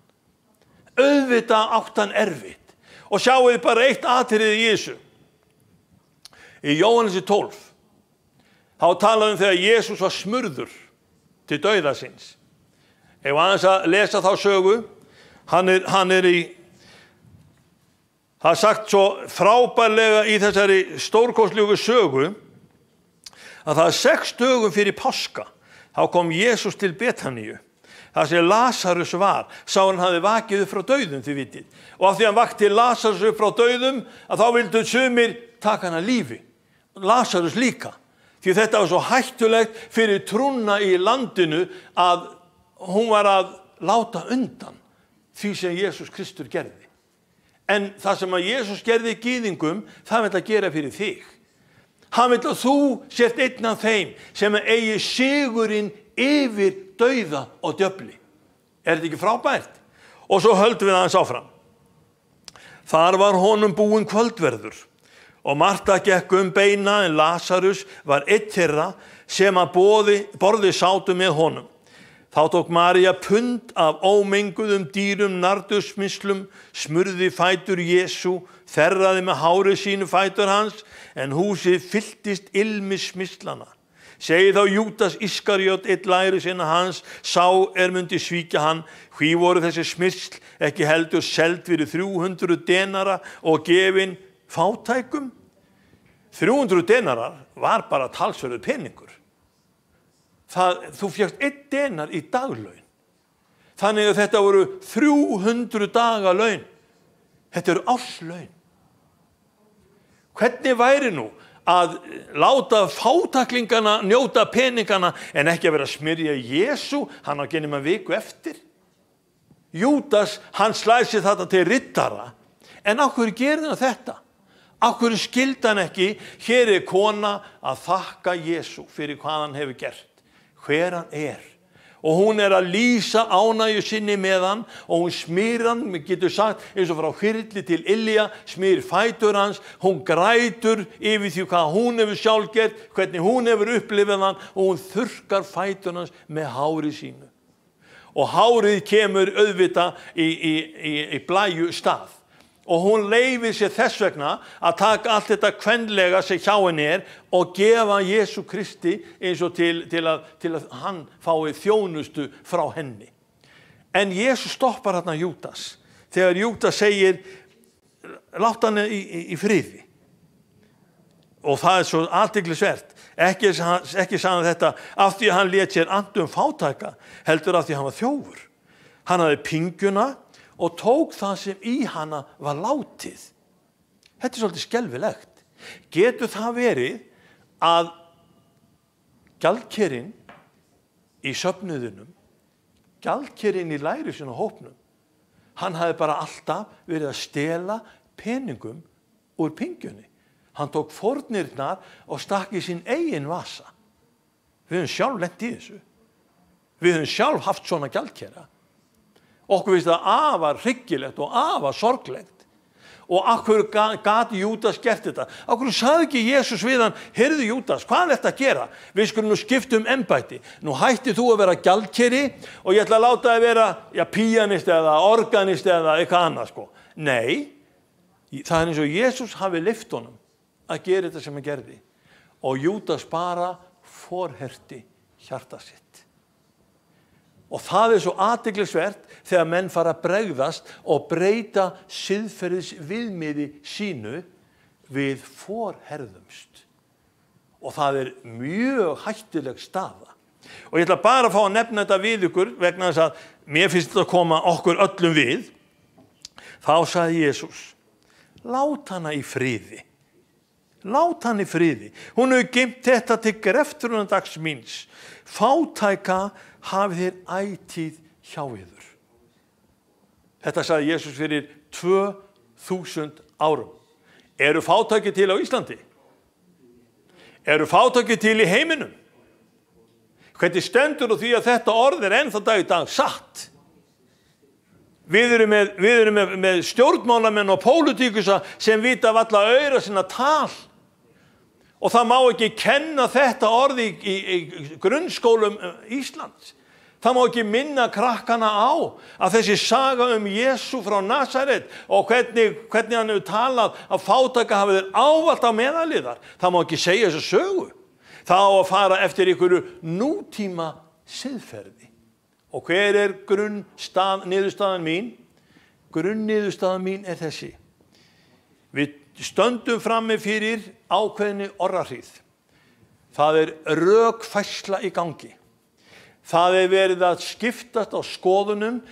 Auðvitað átt hann erfitt. Og sjáuð bara eitt atriði í Jesú. Í Jóhannesi 12. Þá talaðum þegar Jesús var smurður til dauða síns. Ef aðeins að lesa þá sögu, hann er í það er sagt svo frábærlega í þessari stórkostlegu sögu að það er 6 dögum fyrir páska. Þá kom Jesús til Betaníu. Það sem Lazarus var, sá hann hafði vakið upp frá dauðum, þið vitið. Og af því hann vakti Lazarus upp frá dauðum, að þá vildu sumir taka hann að lífi. Lazarus líka. Því þetta var svo hættulegt fyrir trúna í landinu að hún var að láta undan því sem Jesús Kristur gerði. En það sem að Jesús gerði gyðingum, það vill að gera fyrir þig. Hann vill að þú sért einn af þeim sem eigi sigurinn yfir dauða og djöfli. Er þetta ekki frábært? Og svo höldum við aðeins áfram. Þar var honum búinn kvöldverður og Marta gekk beina en Lazarus var einn þeirra sem að borði sátu með honum. Þá tók María pund af ómenguðum dýrum nardusmislum, smurði fætur Jesú, þerraði með hári sínu fætur hans, en húsið fylltist ilmi smislana. Segi þá Júdas Iskariot, einn lærisveina hans, sá myndi svíkja hann, hví voru þessi smysl ekki heldur selt fyrir 300 denara og gefin fátækum? 300 denarar var bara talsverður peningur. Þú fékkst 1 denar í daglaun. Þannig að þetta voru 300 daga laun. Þetta eru árslaun. Hvernig væri nú að láta fátæklingana njóta peningana en ekki að vera að smyrja Jesú, hann á að genið með viku eftir? Júdas, hann slæsi þetta til riddara, en af hverju gerir hann þetta? Af hverju skildi hann ekki, hér er kona að þakka Jesú fyrir hvað hann hefur gert? Hver hann er. Og hún er að lýsa ánægju sinni með hann og hún smýr hann, getur sagt, eins og frá hyrli til Ilja, smýr fætur hans, hún grætur yfir því hvað hún hefur sjálf gert, hvernig hún hefur upplifað hann og hún þurrkar fætur hans með hári sínu. Og hárið kemur auðvitað í blæju stað. Og hún leyfir sér þess vegna að taka allt þetta kvenlega sem hjá henni og gefa Jesú Kristi eins og til að hann fái þjónustu frá henni. En Jesús stoppar þarna Júdas. Þegar Júdas segir, látt hann í friði. og það svo athyglisvert. Ekki sagði hann þetta af því að hann lét sér annt fátæka, heldur af því að hann var þjófur. Hann hafði pingjuna og tók það sem í hana var látið. Þetta svolítið skelfilegt. Getur það verið að gjaldkerinn í söfnuðunum, gjaldkerinn í lærisinn og hópnum, hann hafði bara alltaf verið að stela peningum úr pingjunni. Hann tók fórnirnar og stakk í sín eigin vasa. Við höfum sjálf lent í þessu. Við höfum sjálf haft svona gjaldkera. Okkur finnst það afar hryggilegt og afar sorglegt. Og af hverju gat Júdas gert þetta? Af hverju sagði ekki Jesús við hann, heyrðu Júdas, hvað er þetta að gera? Við skulum nú skipta embætti. Nú hætti þú að vera gjaldkeri og ég ætla að láta þig vera píanist eða organist eða eitthvað annað sko. Nei, það er eins og Jesús hafi leyft honum að gera þetta sem hann gerði. Og Júdas bara forherti hjarta sitt. Og það er svo athyglisvert þegar menn fara að bregðast og breyta siðferðis viðmiði sínu við forherðumst. Og það er mjög hættuleg staða. Og ég ætla bara að fá að nefna þetta við ykkur vegna þess að mér finnst þetta að koma okkur öllum við. Þá sagði Jesús, lát hana í friði. Lát hann í friði. Hún hefur geymt þetta til greftrunardags míns. Fátæka hafið þér ætíð hjá yður. Þetta sagði Jesús fyrir 2000 árum. Eru fátæki til á Íslandi? Eru fátæki til í heiminum? Hvernig stendur því að þetta orð er ennþá dag í dag satt? Við erum með stjórnmálamenn og pólitíkusa sem vita valla aura sinna tal. Og það má ekki kenna þetta orð í grunnskólum Íslands. Það má ekki minna krakkana á að þessi saga Jesú frá Nasaret og hvernig hann hefur talað að fátæka hafi þeir ávallt á meðaliðar. Það má ekki segja þessu sögu. Það á að fara eftir einhverju nútíma siðferði. Og hver er niðurstaðan mín? Grunnniðurstaðan mín er þessi. Við stöndum frammi fyrir ákveðinni orrahríð. Það er rökfærsla í gangi. Það er verið að skiptast á skoðunum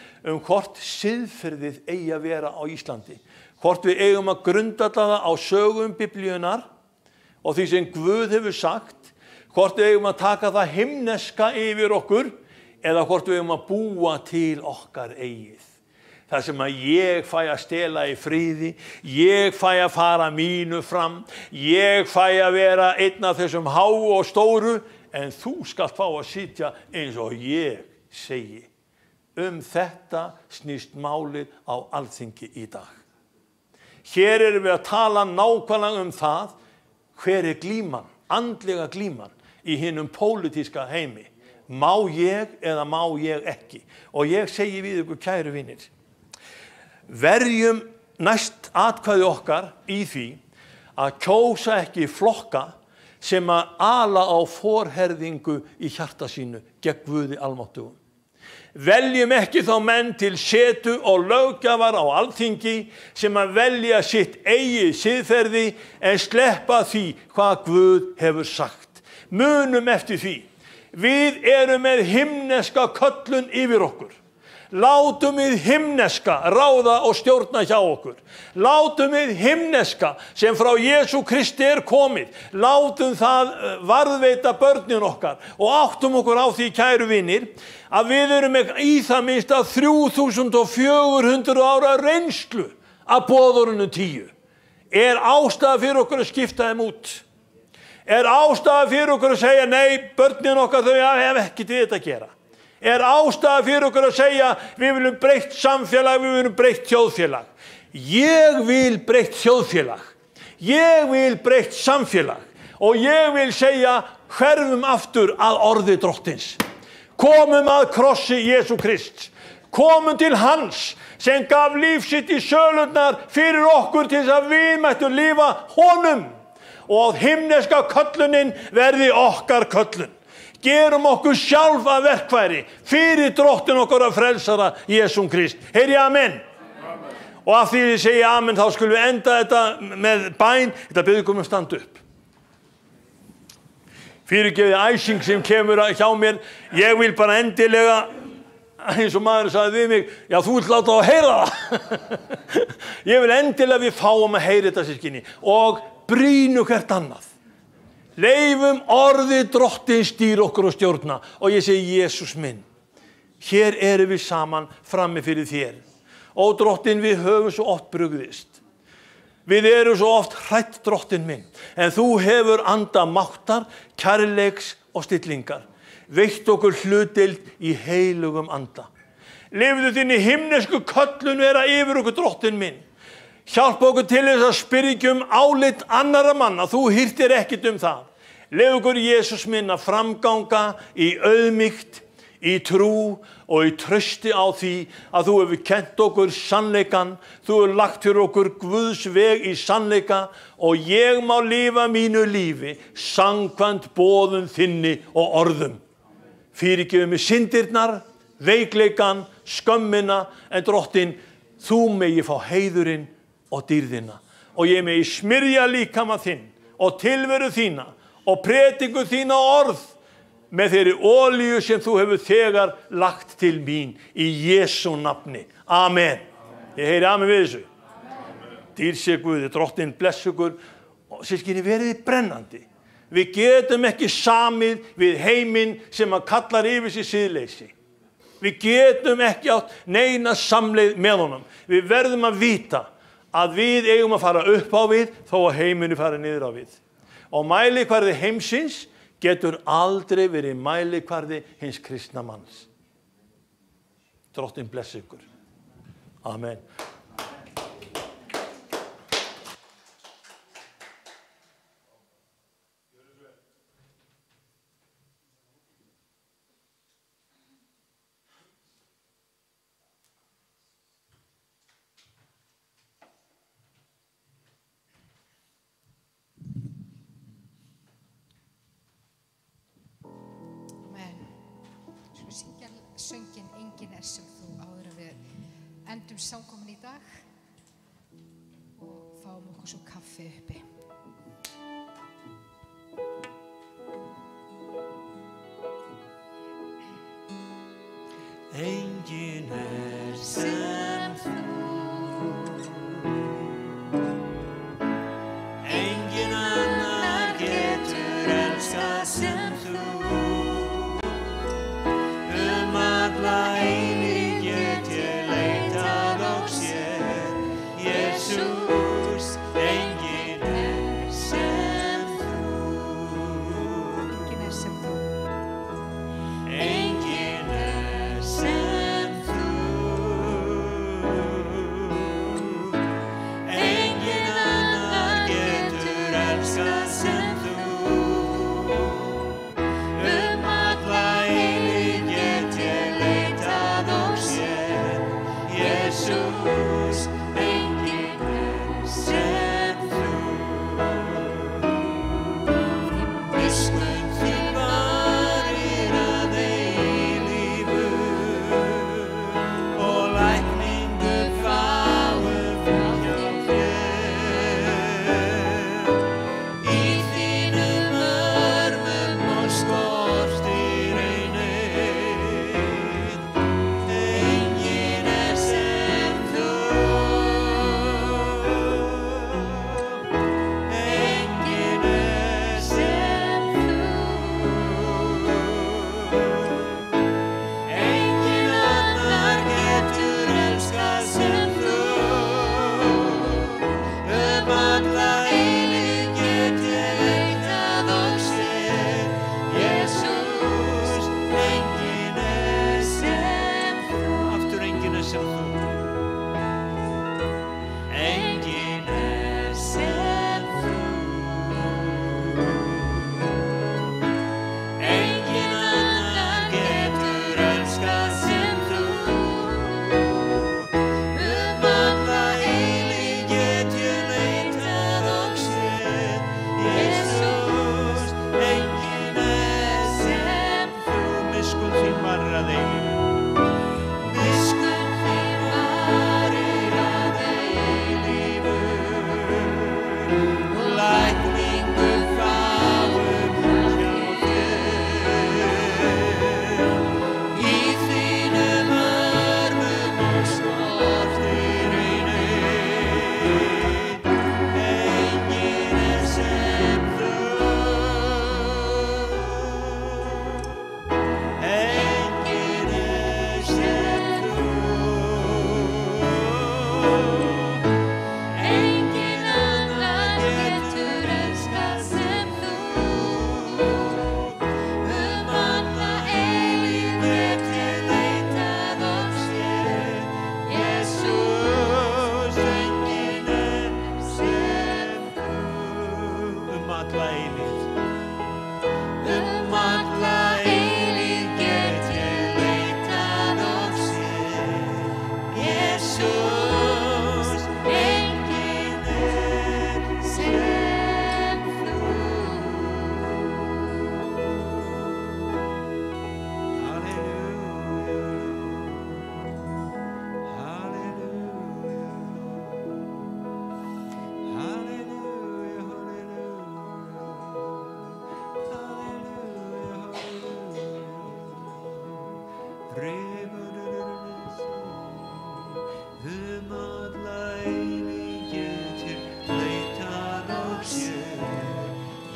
hvort siðferðið eigi að vera á Íslandi. Hvort við eigum að grundvalla það á sögum Biblíunnar og því sem Guð hefur sagt. Hvort við eigum að taka það himneska yfir okkur eða hvort við eigum að búa til okkar eigið. Það sem að ég fæ að stela í friði, ég fæ að fara mínu fram, ég fæ að vera einn af þessum háu og stóru, en þú skalt fá að sitja eins og ég segi. Þetta snýst málið á Alþingi í dag. Hér erum við að tala nákvæmlega það, hver er glíman, andlega glíman í hinum pólitíska heimi. Má ég eða má ég ekki? Og ég segi við ykkur, kæru vinir, verjum næst atkvæði okkar í því að kjósa ekki flokka sem að ala á forherðingu í hjarta sínu gegn Guði almáttugum. Veljum ekki þá menn til setu og löggjafar á Alþingi sem að velja sitt eigið siðferði en sleppa því hvað Guð hefur sagt. Munum eftir því. Við erum með himneska köllun yfir okkur. Látum við himneska ráða og stjórna hjá okkur. Látum við himneska sem frá Jesú Kristi er komið. Látum það varðveita börnin okkar og áttum okkur á því, kæru vinir, að við erum í það minnst að 3400 ára reynslu af boðorðinu 10. Er ástæða fyrir okkur að skipta þeim út? Er ástæða fyrir okkur að segja nei, börnin okkar þau hef ekkert við þetta að gera? Er ástæða fyrir okkur að segja við viljum breytt samfélag, við viljum breytt þjóðfélag? Ég vil breytt þjóðfélag. Ég vil breytt samfélag. Og ég vil segja hverfum aftur að orði Drottins. Komum að krossi Jesú Krists. Komum til hans sem gaf líf sitt í sölurnar fyrir okkur til þess að við mættum lifa honum. Og að himneska köllunin verði okkar köllun. Gerum okkur sjálf að verkfæri fyrir Drottin okkar að frelsara Jesúm Krist. Heyri amen. Amen. Og af því ég segi amen þá skulum við enda þetta með bæn. Þetta byrðum að standa upp. Fyrirgefið æsing sem kemur hjá mér. Ég vil bara endilega, eins og maður sagði við mig, já, þú vilt láta á að heyra það. Ég vil endilega við fáum að heyra þetta, systkini, og brýnu hvert annað. Leifum orði Drottins stýra okkur og stjórna. Og ég segi, Jesús minn, hér erum við saman frammi fyrir þér. Ó Drottin, við höfum svo oft brugðist. Við erum svo oft hrætt, Drottin minn, en þú hefur anda máttar, kærleiks og stillingar. Veitt okkur hlutdeild í heilugum anda. Lifðu þinni himnesku köllun vera yfir okkur, Drottin minn. Hjálpa okkur til þess að spyrja um álit annarra manna. Þú hirtir ekkert um það. Leyf okkur, Jesús minn, að framganga í auðmýkt, í trú og í trausti á því að þú hefur kennt okkur sannleikan, þú hefur lagt fyrir okkur Guðs veg í sannleika og ég má lifa mínu lífi samkvæmt boðum þinni og orðum. Fyrirgefðu mig syndirnar, veikleikan, skömmina, en Drottin, þú megi fá heiðurinn og dýrðina og ég megi smyrja líkama þinn og tilveru þína og prediku þína orð með þeirri olíu sem þú hefur þegar lagt til mín í Jesú nafni. Amen. Ég heyri amen við þessu. Dýr sé Guði, Drottin bless ykkur og systkini verið brennandi. Við getum ekki samið við heiminn sem að kallar yfir sig siðleysi. Við getum ekki átt neina samleið með honum. Við verðum að vita að við eigum að fara upp á við þó að heiminu fara niður á við. Og mælikvarði heimsins getur aldrei verið mælikvarði hins kristna manns. Drottin bless ykkur. Amen. Syngja söngin Enginn er sem þú áður að við endum samkomin í dag og fáum okkur svo kaffi uppi. Enginn er sem þú, enginn annar getur elskað sem þú. Alla eilífð get ég leitað og séð, Jesús, enginn er sem þú. Enginn er sem þú. Enginn er sem þú. Enginn annar getur elskað sem þú. Alla eilífð get ég leitað og séð, Jesús, enginn er sem þú. Miskunn þín varir að eilífu og lækningu fáum hjá þér. Í þínum örmum og skortir ein eitt. Enginn er sem þú. Enginn er sem þú. Enginn annar getur elskað sem þú. Alla eilífð get ég leitað og séð, Jesús, enginn er sem þú. Aftur enginn er sem þú. Enginn er sem þú. Enginn annar getur elskað sem þú. Alla eilífð get ég leitað og séð, Jesús, enginn er sem þú. Miskunn þín varir að eilífu. Miskunn þín varir að eilífu og lækningu fáum hjá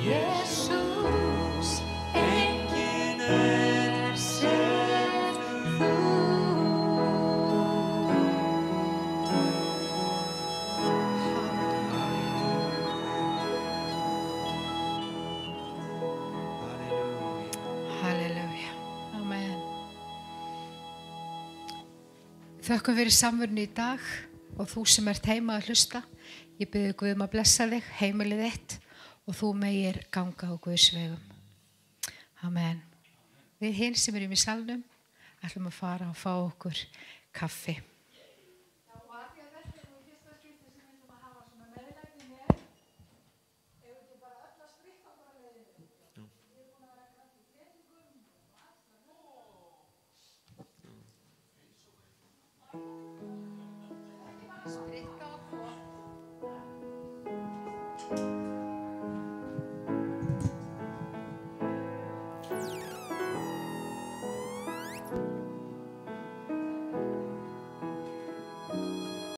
Jesús, enginn er sem þú. Halleluja. Amen. Þökkum fyrir samverðinu í dag og þú sem ert heima að hlusta. Ég bið Guð að blessa þig, heimilið þitt og þú megir ganga á Guðs vegum. Amen. Við hinn sem erum í salnum ætlum að fara og fá okkur kaffi.